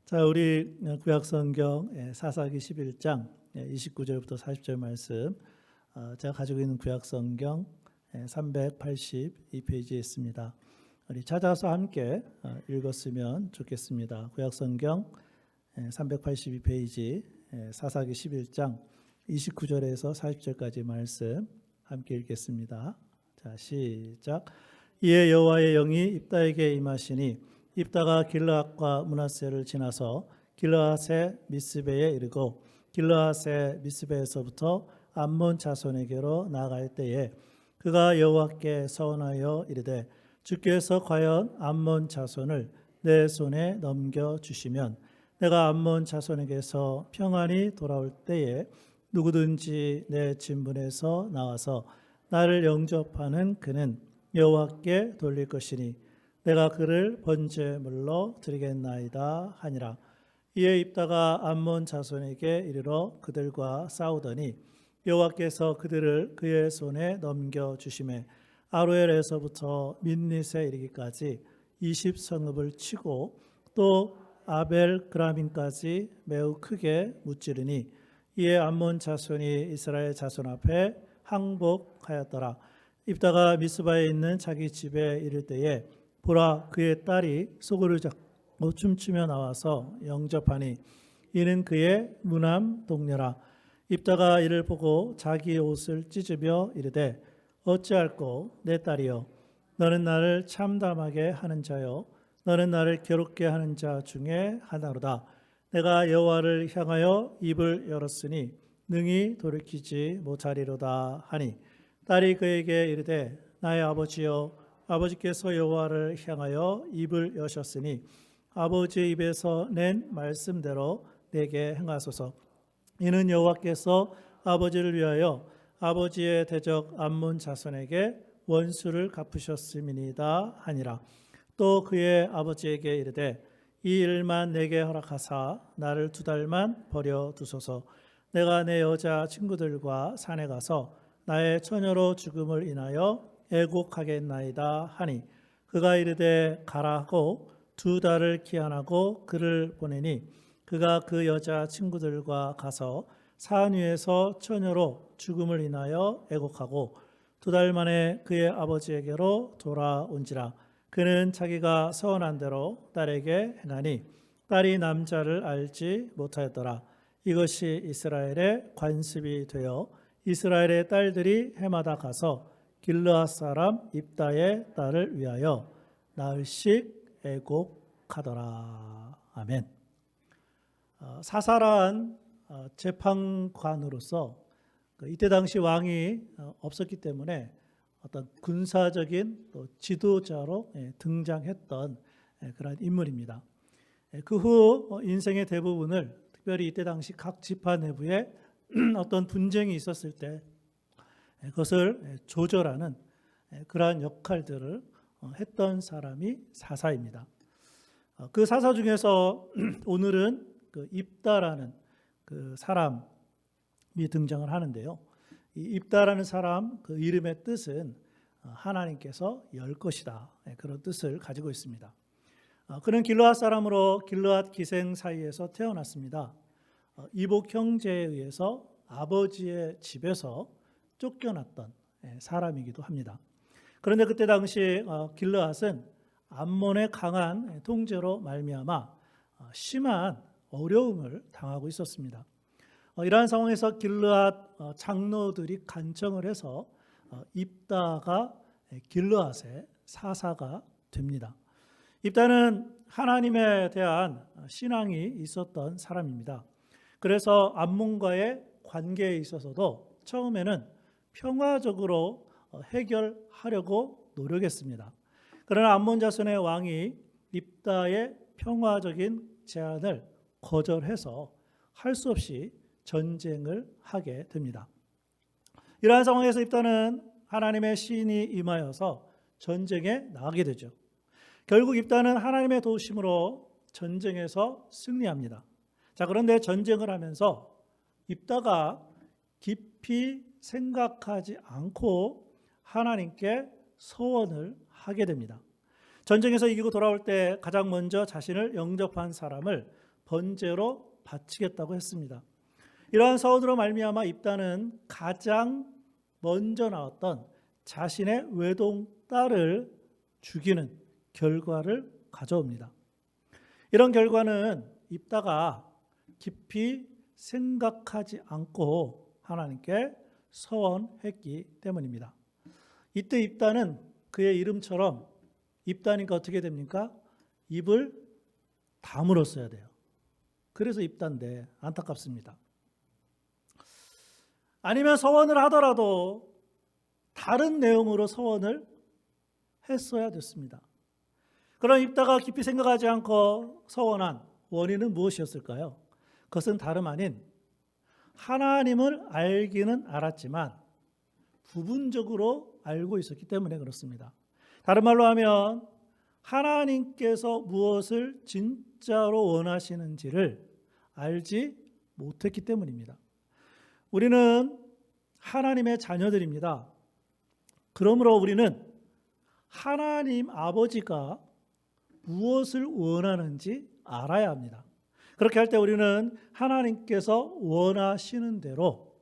자, 우리 구약성경 사사기 11장 29절부터 40절 말씀, 제가 가지고 있는 구약성경 382페이지에 있습니다. 우리 찾아서 함께 읽었으면 좋겠습니다. 구약성경 382페이지 사사기 11장 29절에서 40절까지 말씀 함께 읽겠습니다. 자, 시작. 이에 여호와의 영이 입다에게 임하시니 입다가 길르앗과 므낫세를 지나서 길르앗의 미스베에 이르고 길르앗의 미스베에서부터 암몬 자손에게로 나아갈 때에 그가 여호와께 서원하여 이르되 주께서 과연 암몬 자손을 내 손에 넘겨 주시면 내가 암몬 자손에게서 평안히 돌아올 때에 누구든지 내 진분에서 나와서 나를 영접하는 그는 여호와께 돌릴 것이니 내가 그를 번제물로 드리겠나이다 하니라. 이에 입다가 암몬 자손에게 이르러 그들과 싸우더니 여호와께서 그들을 그의 손에 넘겨 주심에 아로엘에서부터 민닛에 이르기까지 20성읍을 치고 또 아벨 그라민까지 매우 크게 무찌르니 이에 암몬 자손이 이스라엘 자손 앞에 항복하였더라. 입다가 미스바에 있는 자기 집에 이를 때에 보라 그의 딸이 소고를 잡고 춤추며 나와서 영접하니 이는 그의 무남 동료라. 입다가 이를 보고 자기 옷을 찢으며 이르되 어찌할꼬 내 딸이여 너는 나를 참담하게 하는 자요 너는 나를 괴롭게 하는 자 중에 하나로다. 내가 여호와를 향하여 입을 열었으니 능히 돌이키지 못하리로다 하니 딸이 그에게 이르되 나의 아버지여 아버지께서 여호와를 향하여 입을 여셨으니 아버지의 입에서 낸 말씀대로 내게 행하소서. 이는 여호와께서 아버지를 위하여 아버지의 대적 암몬 자손에게 원수를 갚으셨음이니이다 하니라. 또 그의 아버지에게 이르되 이 일만 내게 허락하사 나를 2달만 버려 두소서. 내가 내 여자 친구들과 산에 가서 나의 처녀로 죽음을 인하여 애곡하겠나이다 하니 그가 이르되 가라 하고 2달을 기한하고 그를 보내니 그가 그 여자 친구들과 가서 산 위에서 처녀로 죽음을 인하여 애곡하고 2달 만에 그의 아버지에게로 돌아온지라. 그는 자기가 서원한 대로 딸에게 행하니 딸이 남자를 알지 못하였더라. 이것이 이스라엘의 관습이 되어 이스라엘의 딸들이 해마다 가서 길르앗 사람 입다의 딸을 위하여 나흘씩 애곡하더라. 아멘. 사사란 재판관으로서 이때 당시 왕이 없었기 때문에 어떤 군사적인 또 지도자로 등장했던 그런 인물입니다. 그 후 인생의 대부분을 특별히 이때 당시 각 지파 내부에 어떤 분쟁이 있었을 때 그것을 조절하는 그러한 역할들을 했던 사람이 사사입니다. 그 사사 중에서 오늘은 그 입다라는 그 사람이 등장을 하는데요. 이 입다라는 사람 그 이름의 뜻은 하나님께서 열 것이다 그런 뜻을 가지고 있습니다. 그는 길르앗 사람으로 길르앗 기생 사이에서 태어났습니다. 이복 형제에 의해서 아버지의 집에서 쫓겨났던 사람이기도 합니다. 그런데 그때 당시 길르앗은 암몬의 강한 통제로 말미암아 심한 어려움을 당하고 있었습니다. 이러한 상황에서 길르앗 장로들이 간청을 해서 입다가 길르앗의 사사가 됩니다. 입다는 하나님에 대한 신앙이 있었던 사람입니다. 그래서 암몬과의 관계에 있어서도 처음에는 평화적으로 해결하려고 노력했습니다. 그러나 암몬 자손의 왕이 입다의 평화적인 제안을 거절해서 할 수 없이 전쟁을 하게 됩니다. 이러한 상황에서 입다는 하나님의 시인이 임하여서 전쟁에 나가게 되죠. 결국 입다는 하나님의 도우심으로 전쟁에서 승리합니다. 자, 그런데 전쟁을 하면서 입다가 깊이 생각하지 않고 하나님께 서원을 하게 됩니다. 전쟁에서 이기고 돌아올 때 가장 먼저 자신을 영접한 사람을 번제로 바치겠다고 했습니다. 이러한 서원으로 말미암아 입다는 가장 먼저 나왔던 자신의 외동딸을 죽이는 결과를 가져옵니다. 이런 결과는 입다가 깊이 생각하지 않고 하나님께 서원했기 때문입니다. 이때 입다는 그의 이름처럼 입다니까 어떻게 됩니까? 입을 다물었어야 돼요. 그래서 입다인데 안타깝습니다. 아니면 서원을 하더라도 다른 내용으로 서원을 했어야 됐습니다. 그럼 입다가 깊이 생각하지 않고 서원한 원인은 무엇이었을까요? 그것은 다름 아닌 하나님을 알기는 알았지만 부분적으로 알고 있었기 때문에 그렇습니다. 다른 말로 하면 하나님께서 무엇을 진짜로 원하시는지를 알지 못했기 때문입니다. 우리는 하나님의 자녀들입니다. 그러므로 우리는 하나님 아버지가 무엇을 원하는지 알아야 합니다. 그렇게 할 때 우리는 하나님께서 원하시는 대로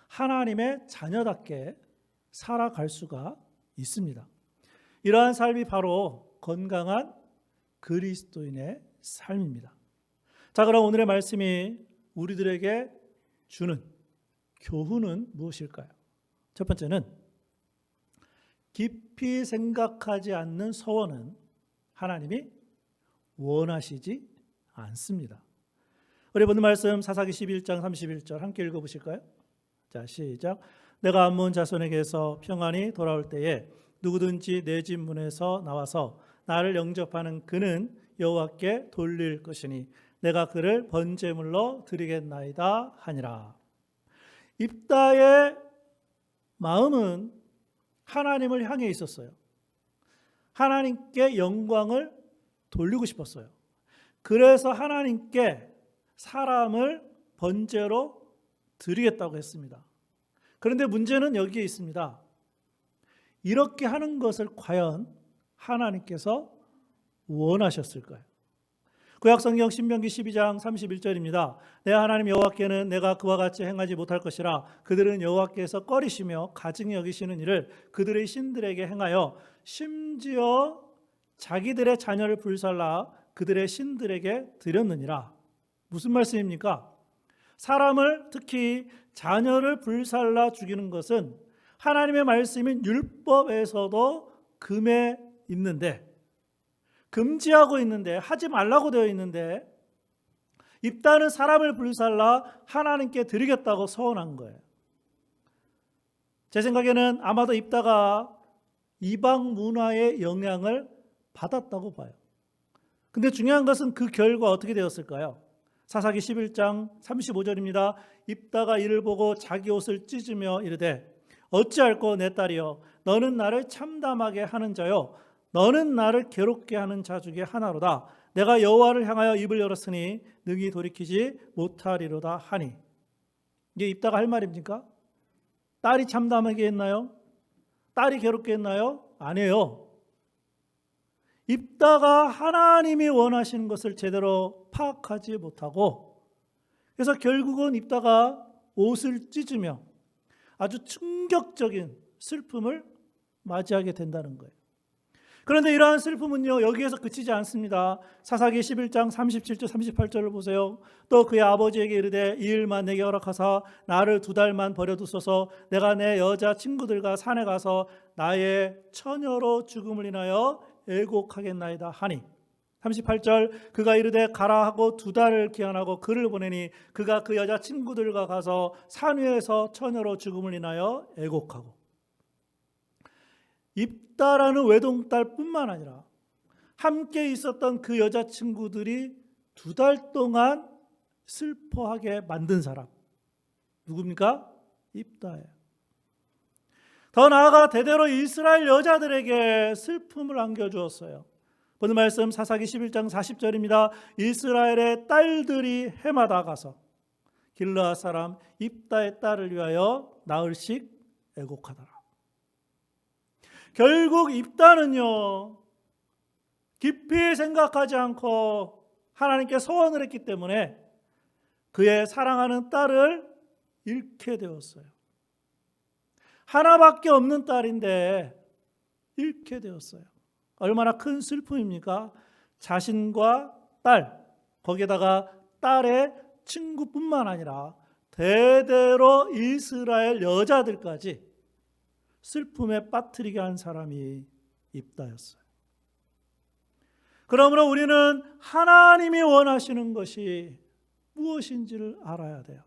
하나님의 자녀답게 살아갈 수가 있습니다. 이러한 삶이 바로 건강한 그리스도인의 삶입니다. 자, 그럼 오늘의 말씀이 우리들에게 주는 교훈은 무엇일까요? 첫 번째는 깊이 생각하지 않는 서원은 하나님이 원하시지 않습니다. 우리 본문 말씀 사사기 11장 31절 함께 읽어보실까요? 자, 시작. 내가 암몬 자손에게서 평안히 돌아올 때에 누구든지 내 집 문에서 나와서 나를 영접하는 그는 여호와께 돌릴 것이니 내가 그를 번제물로 드리겠나이다 하니라. 입다의 마음은 하나님을 향해 있었어요. 하나님께 영광을 돌리고 싶었어요. 그래서 하나님께 사람을 번제로 드리겠다고 했습니다. 그런데 문제는 여기에 있습니다. 이렇게 하는 것을 과연 하나님께서 원하셨을까요? 구약성경 신명기 12장 31절입니다. 내 하나님 여호와께는 내가 그와 같이 행하지 못할 것이라 그들은 여호와께서 꺼리시며 가증히 여기시는 일을 그들의 신들에게 행하여 심지어 자기들의 자녀를 불살라 그들의 신들에게 드렸느니라. 무슨 말씀입니까? 사람을 특히 자녀를 불살라 죽이는 것은 하나님의 말씀인 율법에서도 금해 있는데 금지하고 있는데 하지 말라고 되어 있는데 입다는 사람을 불살라 하나님께 드리겠다고 서원한 거예요. 제 생각에는 아마도 입다가 이방 문화의 영향을 받았다고 봐요. 근데 중요한 것은 그 결과 어떻게 되었을까요? 사사기 11장 35절입니다. 입다가 이를 보고 자기 옷을 찢으며 이르되 어찌할꼬 내 딸이여 너는 나를 참담하게 하는 자요 너는 나를 괴롭게 하는 자 중에 하나로다. 내가 여호와를 향하여 입을 열었으니 능히 돌이키지 못하리로다 하니. 이게 입다가 할 말입니까? 딸이 참담하게 했나요? 딸이 괴롭게 했나요? 아니에요. 입다가 하나님이 원하시는 것을 제대로 파악하지 못하고 그래서 결국은 입다가 옷을 찢으며 아주 충격적인 슬픔을 맞이하게 된다는 거예요. 그런데 이러한 슬픔은요 여기에서 그치지 않습니다. 사사기 11장 37절 38절을 보세요. 또 그의 아버지에게 이르되 이 일만 내게 허락하사 나를 2달만 버려두소서. 내가 내 여자 친구들과 산에 가서 나의 처녀로 죽음을 인하여 애곡하겠나이다 하니. 38절 그가 이르되 가라 하고 2달을 기한하고 그를 보내니 그가 그 여자 친구들과 가서 산 위에서 처녀로 죽음을 인하여 애곡하고. 입다라는 외동딸뿐만 아니라 함께 있었던 그 여자 친구들이 2달 동안 슬퍼하게 만든 사람 누굽니까? 입다예요. 더 나아가 대대로 이스라엘 여자들에게 슬픔을 안겨주었어요. 오늘 말씀 사사기 11장 40절입니다. 이스라엘의 딸들이 해마다 가서 길르앗 사람 입다의 딸을 위하여 나흘씩 애곡하더라. 결국 입다는요 깊이 생각하지 않고 하나님께 서원을 했기 때문에 그의 사랑하는 딸을 잃게 되었어요. 하나밖에 없는 딸인데 잃게 되었어요. 얼마나 큰 슬픔입니까? 자신과 딸, 거기에다가 딸의 친구뿐만 아니라 대대로 이스라엘 여자들까지 슬픔에 빠뜨리게 한 사람이 입다였어요. 그러므로 우리는 하나님이 원하시는 것이 무엇인지를 알아야 돼요.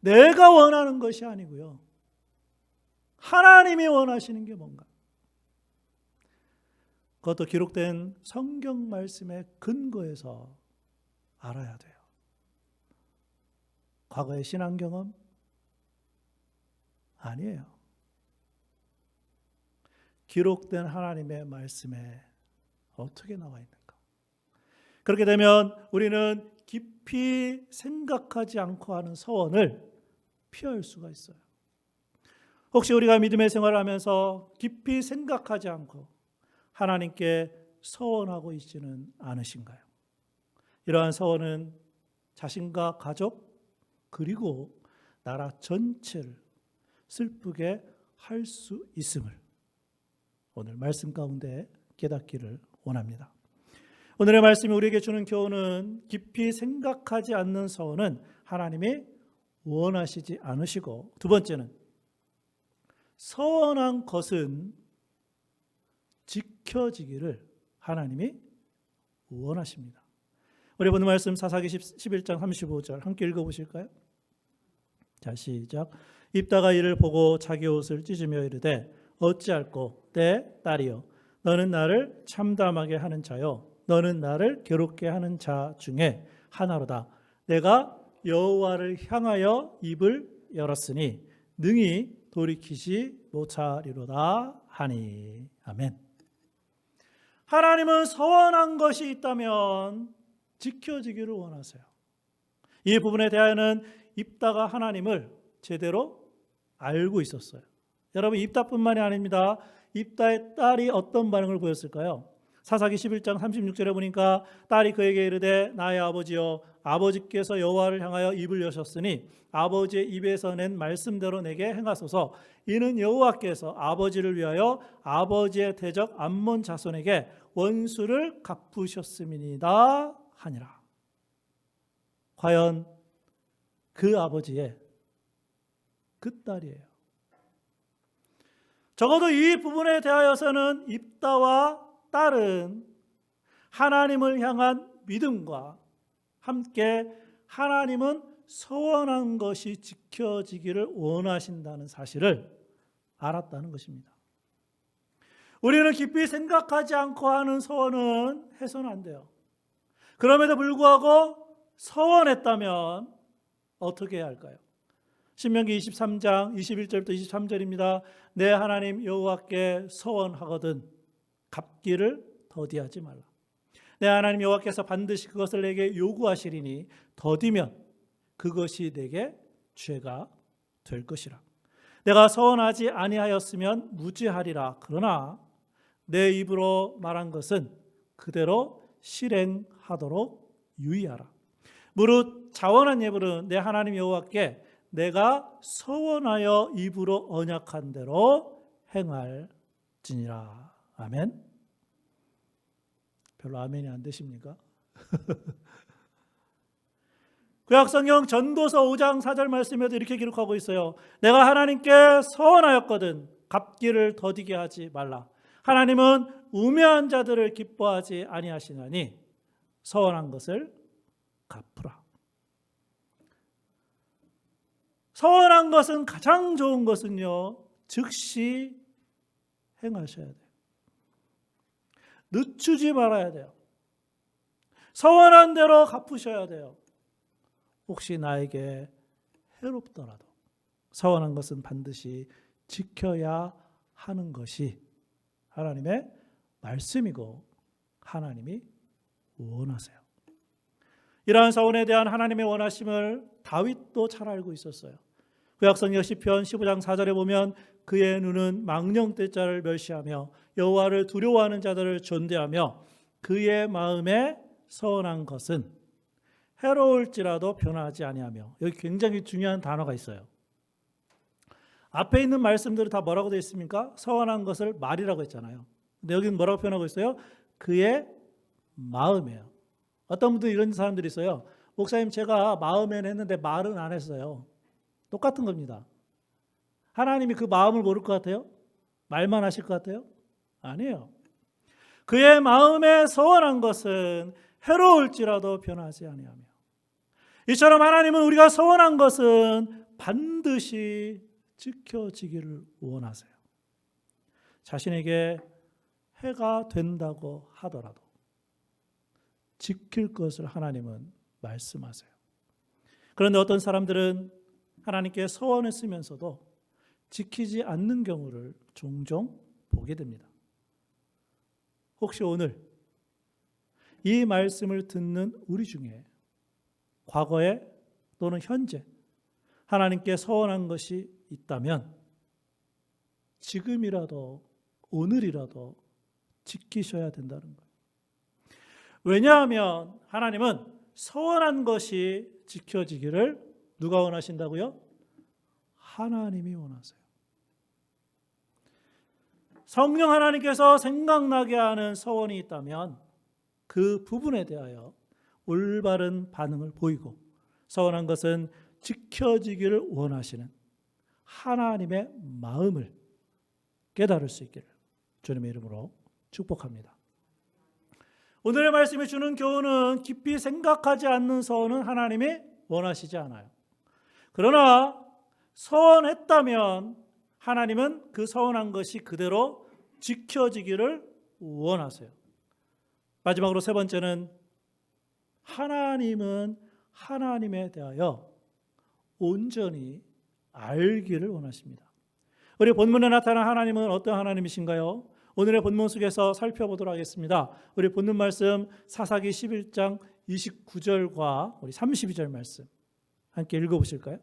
내가 원하는 것이 아니고요. 하나님이 원하시는 게 뭔가? 그것도 기록된 성경 말씀의 근거에서 알아야 돼요. 과거의 신앙 경험? 아니에요. 기록된 하나님의 말씀에 어떻게 나와 있는가? 그렇게 되면 우리는 깊이 생각하지 않고 하는 서원을 피할 수가 있어요. 혹시 우리가 믿음의 생활을 하면서 깊이 생각하지 않고 하나님께 서원하고 있지는 않으신가요? 이러한 서원은 자신과 가족 그리고 나라 전체를 슬프게 할 수 있음을 오늘 말씀 가운데 깨닫기를 원합니다. 오늘의 말씀이 우리에게 주는 교훈은 깊이 생각하지 않는 서원은 하나님이 원하시지 않으시고, 두 번째는 서원한 것은 지켜지기를 하나님이 원하십니다. 우리 보는 말씀 사사기 11장 35절 함께 읽어보실까요? 자, 시작. 입다가 이를 보고 자기 옷을 찢으며 이르되 어찌할꼬 내 딸이여 너는 나를 참담하게 하는 자요 너는 나를 괴롭게 하는 자 중에 하나로다. 내가 여호와를 향하여 입을 열었으니 능히 돌이키지 못하리로다 하니. 아멘. 하나님은 서원한 것이 있다면 지켜지기를 원하세요. 이 부분에 대하여는 입다가 하나님을 제대로 알고 있었어요. 여러분, 입다뿐만이 아닙니다. 입다의 딸이 어떤 반응을 보였을까요? 사사기 11장 36절에 보니까 딸이 그에게 이르되 나의 아버지여 아버지께서 여호와를 향하여 입을 여셨으니 아버지의 입에서 낸 말씀대로 내게 행하소서. 이는 여호와께서 아버지를 위하여 아버지의 대적 암몬 자손에게 원수를 갚으셨음이니이다 하니라. 과연 그 아버지의 그 딸이에요. 적어도 이 부분에 대하여서는 입다와 딸은 하나님을 향한 믿음과 함께 하나님은 서원한 것이 지켜지기를 원하신다는 사실을 알았다는 것입니다. 우리는 깊이 생각하지 않고 하는 서원은 해서는 안 돼요. 그럼에도 불구하고 서원했다면 어떻게 해야 할까요? 신명기 23장 21절부터 23절입니다. 내 하나님 여호와께 서원하거든 갚기를 더디하지 말라. 내 하나님 여호와께서 반드시 그것을 내게 요구하시리니 더디면 그것이 내게 죄가 될 것이라. 내가 서원하지 아니하였으면 무죄하리라. 그러나 내 입으로 말한 것은 그대로 실행하도록 유의하라. 무릇 자원한 예물은 내 하나님 여호와께 내가 서원하여 입으로 언약한 대로 행할지니라. 아멘. 별로 아멘이 안 되십니까? 구약성경 전도서 5장 4절 말씀에도 이렇게 기록하고 있어요. 내가 하나님께 서원하였거든 갚기를 더디게 하지 말라. 하나님은 우매한 자들을 기뻐하지 아니하시나니 서원한 것을 갚으라. 서원한 것은 가장 좋은 것은요, 즉시 행하셔야 돼요. 늦추지 말아야 돼요. 서원한 대로 갚으셔야 돼요. 혹시 나에게 해롭더라도 서원한 것은 반드시 지켜야 하는 것이 하나님의 말씀이고 하나님이 원하세요. 이러한 서원에 대한 하나님의 원하심을 다윗도 잘 알고 있었어요. 구약성경 시편 15장 4절에 보면 그의 눈은 망령된 자를 멸시하며 여호와를 두려워하는 자들을 존대하며 그의 마음에 서원한 것은 해로울지라도 변하지 아니하며. 여기 굉장히 중요한 단어가 있어요. 앞에 있는 말씀들은 다 뭐라고 되어 있습니까? 서원한 것을 말이라고 했잖아요. 근데 여기는 뭐라고 표현하고 있어요? 그의 마음이에요. 어떤 분들 이런 사람들이 있어요. 목사님, 제가 마음에는 했는데 말은 안 했어요. 똑같은 겁니다. 하나님이 그 마음을 모를 것 같아요? 말만 하실 것 같아요? 아니에요. 그의 마음에 서원한 것은 해로울지라도 변하지 아니하며. 이처럼 하나님은 우리가 서원한 것은 반드시 지켜지기를 원하세요. 자신에게 해가 된다고 하더라도 지킬 것을 하나님은 말씀하세요. 그런데 어떤 사람들은 하나님께 서원했으면서도 지키지 않는 경우를 종종 보게 됩니다. 혹시 오늘 이 말씀을 듣는 우리 중에 과거에 또는 현재 하나님께 서원한 것이 있다면 지금이라도 오늘이라도 지키셔야 된다는 거예요. 왜냐하면 하나님은 서원한 것이 지켜지기를 누가 원하신다고요? 하나님이 원하세요. 성령 하나님께서 생각나게 하는 서원이 있다면 그 부분에 대하여 올바른 반응을 보이고 서원한 것은 지켜지기를 원하시는 하나님의 마음을 깨달을 수 있기를 주님의 이름으로 축복합니다. 오늘의 말씀이 주는 교훈은 깊이 생각하지 않는 서원은 하나님이 원하시지 않아요. 그러나 서원했다면 하나님은 그 서원한 것이 그대로 지켜지기를 원하세요. 마지막으로 세 번째는 하나님은 하나님에 대하여 온전히 알기를 원하십니다. 우리 본문에 나타난 하나님은 어떤 하나님이신가요? 오늘의 본문 속에서 살펴보도록 하겠습니다. 우리 본문 말씀 사사기 11장 29절과 우리 32절 말씀 함께 읽어보실까요?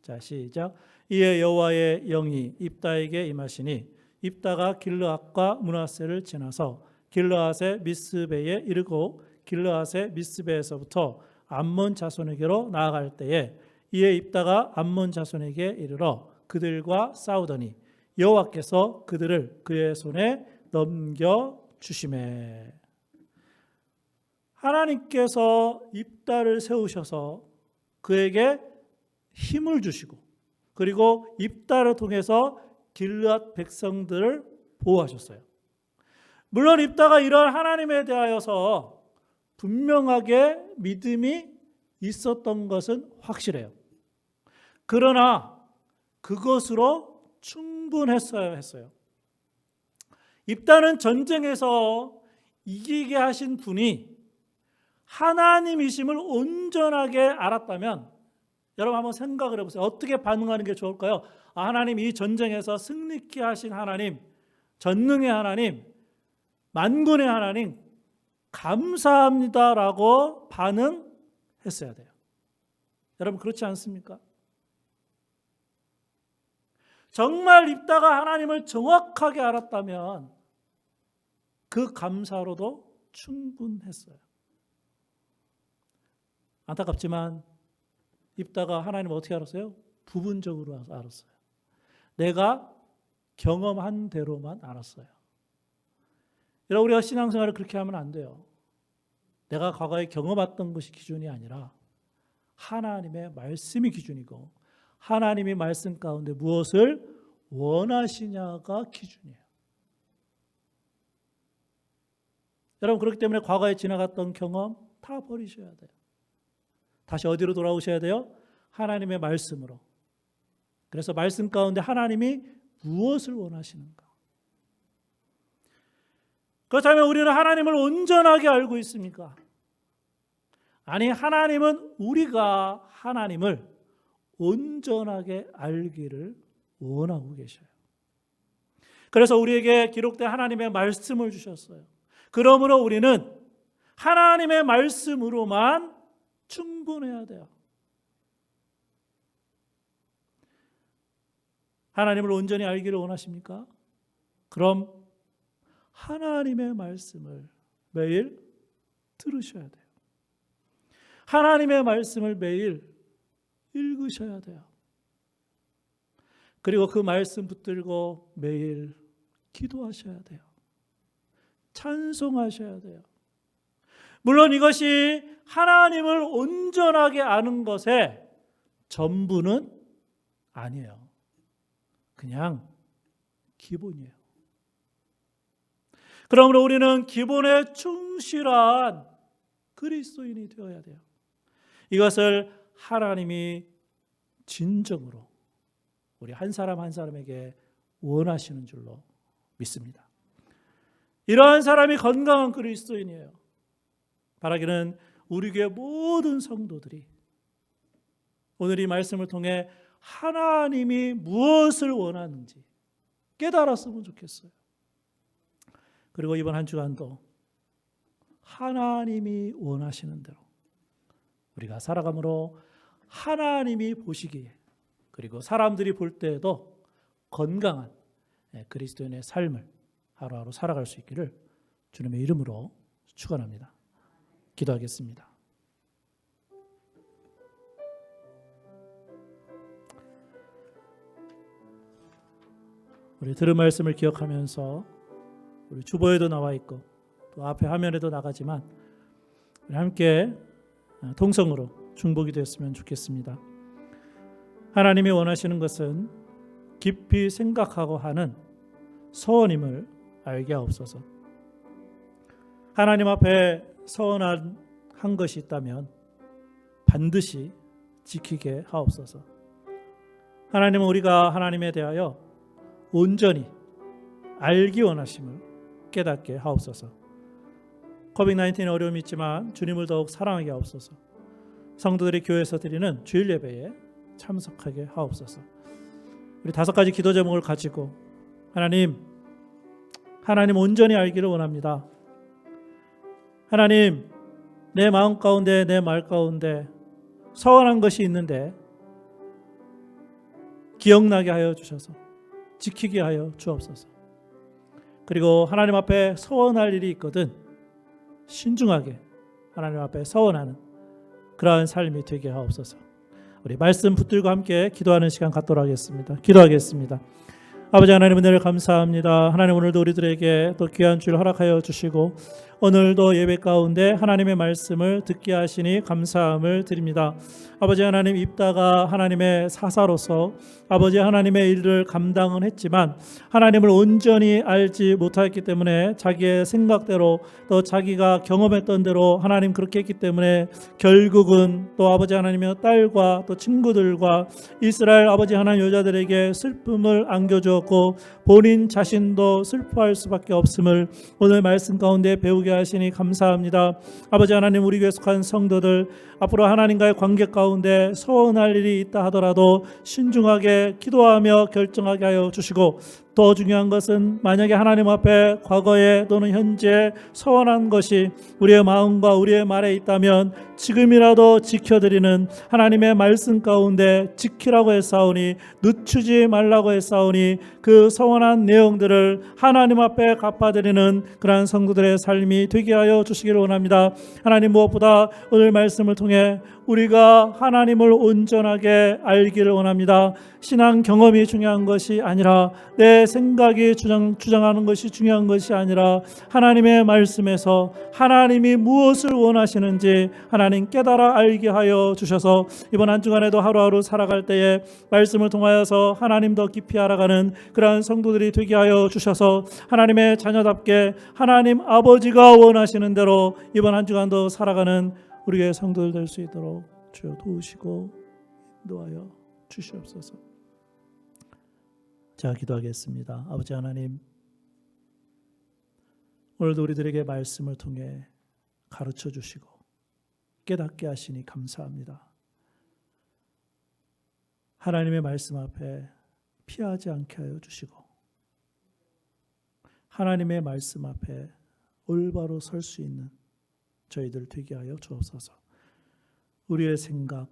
자, 시작. 이에 여호와의 영이 입다에게 임하시니 입다가 길르앗과 므낫세를 지나서 길르앗의 미스베에 이르고 길르앗의 미스베에서부터 암몬 자손에게로 나아갈 때에 이에 입다가 암몬 자손에게 이르러 그들과 싸우더니 여호와께서 그들을 그의 손에 넘겨 주시매. 하나님께서 입다를 세우셔서 그에게 힘을 주시고 그리고 입다를 통해서 길르앗 백성들을 보호하셨어요. 물론 입다가 이러한 하나님에 대하여서 분명하게 믿음이 있었던 것은 확실해요. 그러나 그것으로 충분했어야 했어요. 입다는 전쟁에서 이기게 하신 분이 하나님이심을 온전하게 알았다면 여러분 한번 생각을 해보세요. 어떻게 반응하는 게 좋을까요? 하나님 이 전쟁에서 승리케 하신 하나님, 전능의 하나님, 만군의 하나님 감사합니다라고 반응했어야 돼요. 여러분 그렇지 않습니까? 정말 입다가 하나님을 정확하게 알았다면 그 감사로도 충분했어요. 안타깝지만 입다가 하나님을 어떻게 알았어요? 부분적으로 알았어요. 내가 경험한 대로만 알았어요. 여러분 우리가 신앙생활을 그렇게 하면 안 돼요. 내가 과거에 경험했던 것이 기준이 아니라 하나님의 말씀이 기준이고 하나님이 말씀 가운데 무엇을 원하시냐가 기준이에요. 여러분 그렇기 때문에 과거에 지나갔던 경험 다 버리셔야 돼요. 다시 어디로 돌아오셔야 돼요? 하나님의 말씀으로. 그래서 말씀 가운데 하나님이 무엇을 원하시는가? 그렇다면 우리는 하나님을 온전하게 알고 있습니까? 아니, 하나님은 우리가 하나님을 온전하게 알기를 원하고 계셔요. 그래서 우리에게 기록된 하나님의 말씀을 주셨어요. 그러므로 우리는 하나님의 말씀으로만 충분해야 돼요. 하나님을 온전히 알기를 원하십니까? 그럼 하나님의 말씀을 매일 들으셔야 돼요. 하나님의 말씀을 매일 읽으셔야 돼요. 그리고 그 말씀 붙들고 매일 기도하셔야 돼요. 찬송하셔야 돼요. 물론 이것이 하나님을 온전하게 아는 것의 전부는 아니에요. 그냥 기본이에요. 그러므로 우리는 기본에 충실한 그리스도인이 되어야 돼요. 이것을 하나님이 진정으로 우리 한 사람 한 사람에게 원하시는 줄로 믿습니다. 이러한 사람이 건강한 그리스도인이에요. 바라기는 우리 교회 모든 성도들이 오늘 이 말씀을 통해 하나님이 무엇을 원하는지 깨달았으면 좋겠어요. 그리고 이번 한 주간도 하나님이 원하시는 대로 우리가 살아감으로 하나님이 보시기에 그리고 사람들이 볼 때에도 건강한 그리스도인의 삶을 하루하루 살아갈 수 있기를 주님의 이름으로 축원합니다. 기도하겠습니다. 우리 들은 말씀을 기억하면서 우리 주보에도 나와 있고 또 앞에 화면에도 나가지만 우리 함께 통성으로 중보기 됐으면 좋겠습니다. 하나님이 원하시는 것은 깊이 생각하고 하는 서원임을 알게 하옵소서. 하나님 앞에 서원한 것이 있다면 반드시 지키게 하옵소서. 하나님은 우리가 하나님에 대하여 온전히 알기 원하심을 깨닫게 하옵소서. 코비드-19의 어려움이 있지만 주님을 더욱 사랑하게 하옵소서. 성도들이 교회에서 드리는 주일 예배에 참석하게 하옵소서. 우리 5가지 기도 제목을 가지고 하나님 온전히 알기를 원합니다. 하나님, 내 마음 가운데 내 말 가운데 서운한 것이 있는데 기억나게 하여 주셔서 지키게 하여 주옵소서. 그리고 하나님 앞에 서원할 일이 있거든 신중하게 하나님 앞에 서원하는 그러한 삶이 되게 하옵소서. 우리 말씀 붙들고 함께 기도하는 시간 갖도록 하겠습니다. 기도하겠습니다. 아버지 하나님 은혜를 감사합니다. 하나님 오늘도 우리들에게 또 귀한 주일 허락하여 주시고 오늘도 예배 가운데 하나님의 말씀을 듣게 하시니 감사함을 드립니다. 아버지 하나님 입다가 하나님의 사사로서 아버지 하나님의 일을 감당은 했지만 하나님을 온전히 알지 못했기 때문에 자기의 생각대로 또 자기가 경험했던 대로 하나님 그렇게 했기 때문에 결국은 또 아버지 하나님의 딸과 또 친구들과 이스라엘 아버지 하나님 여자들에게 슬픔을 안겨주었고 본인 자신도 슬퍼할 수밖에 없음을 오늘 말씀 가운데 배우게 하시니 감사합니다. 아버지 하나님 우리 교회 속한 성도들 앞으로 하나님과의 관계 가운데 서운할 일이 있다 하더라도 신중하게 기도하며 결정하게 하여 주시고 더 중요한 것은 만약에 하나님 앞에 과거에 또는 현재 서운한 것이 우리의 마음과 우리의 말에 있다면 지금이라도 지켜드리는 하나님의 말씀 가운데 지키라고 했사오니 늦추지 말라고 했사오니 그 서운한 내용들을 하나님 앞에 갚아드리는 그러한 성도들의 삶이 되게 하여 주시기를 원합니다. 하나님 무엇보다 오늘 말씀을 통해 우리가 하나님을 온전하게 알기를 원합니다. 신앙 경험이 중요한 것이 아니라 내 생각이 주장하는 것이 중요한 것이 아니라 하나님의 말씀에서 하나님이 무엇을 원하시는지 하나님 깨달아 알게 하여 주셔서 이번 한 주간에도 하루하루 살아갈 때에 말씀을 통하여서 하나님 더 깊이 알아가는 그러한 성도들이 되게 하여 주셔서 하나님의 자녀답게 하나님 아버지가 원하시는 대로 이번 한 주간도 살아가는 우리의 성도들 될 수 있도록 주여 도우시고 인도하여 주시옵소서. 자, 기도하겠습니다. 아버지 하나님, 오늘도 우리들에게 말씀을 통해 가르쳐 주시고 깨닫게 하시니 감사합니다. 하나님의 말씀 앞에 피하지 않게 하여 주시고 하나님의 말씀 앞에 올바로 설 수 있는 저희들 되게 하여 주옵소서. 우리의 생각,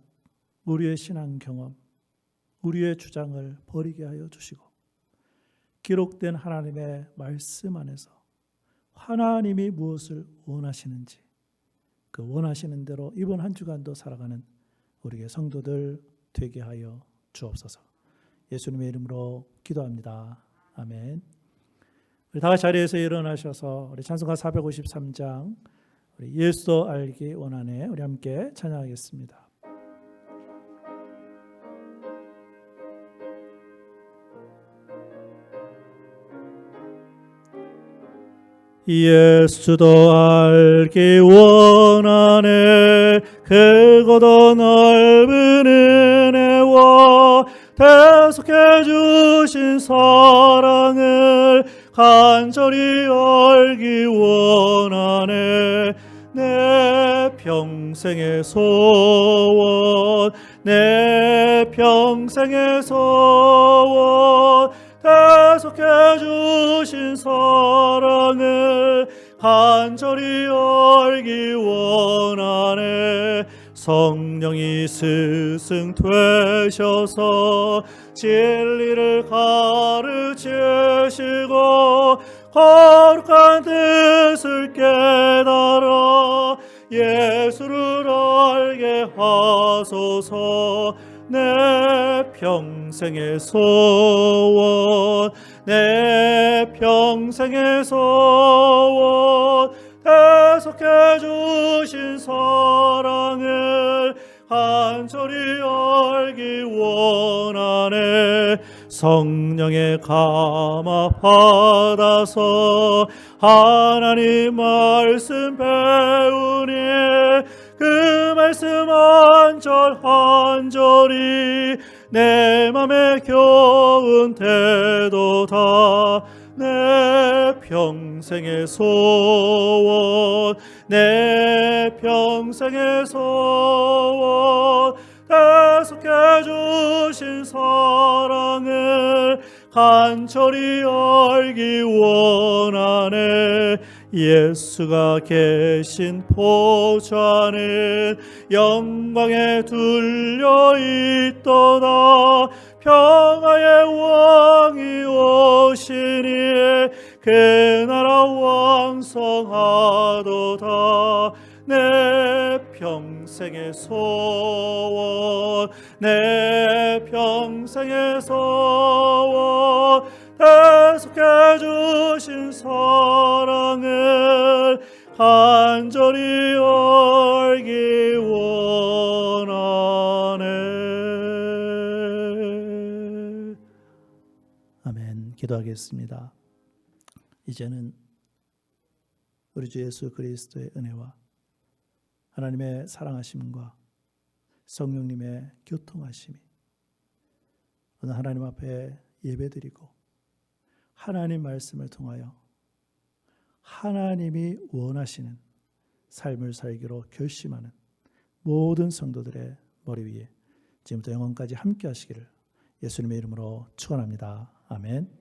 우리의 신앙 경험, 우리의 주장을 버리게 하여 주시고 기록된 하나님의 말씀 안에서 하나님이 무엇을 원하시는지 그 원하시는 대로 이번 한 주간도 살아가는 우리의 성도들 되게 하여 주옵소서. 예수님의 이름으로 기도합니다. 아멘. 우리 다 같이 자리에서 일어나셔서 우리 찬송가 453장 우리 예수 알기 원하네 우리 함께 찬양하겠습니다. 예수도 알기 원하네 크고도 넓은 은혜와 주시고 대속해 주신 사랑을 간절히 알기 원하네. 내 평생의 소원, 내 평생의 소원, 대속해 주신 사랑을 간절히 알기 원하네. 성령이 스승 되셔서 진리를 가르치시고 거룩한 뜻을 깨달아 예수를 알게 하소서. 내 평생의 소원, 내 평생의 소원, 대속해 주신 사랑을 간절히 알기 원하네. 성령의 감화 받아서 하나님 말씀 배우니 그 말씀 한 절 한 절이 내 맘에 겨운 태도다. 내 평생의 소원, 내 평생의 소원, 대속해 주신 사랑을 간절히 알기 원하네. 예수가 계신 보좌는 영광에 둘려 있도다. 평화의 왕이 오시니 그 나라 왕성하도다. 내 평생의 소원, 내 평생의 소원, 대속해 주신 사랑을 간절히 알기 원하네. 아멘. 기도하겠습니다. 이제는 우리 주 예수 그리스도의 은혜와 하나님의 사랑하심과 성령님의 교통하심이 오늘 하나님 앞에 예배드리고 하나님 말씀을 통하여 하나님이 원하시는 삶을 살기로 결심하는 모든 성도들의 머리 위에 지금부터 영원까지 함께 하시기를 예수님의 이름으로 축원합니다. 아멘.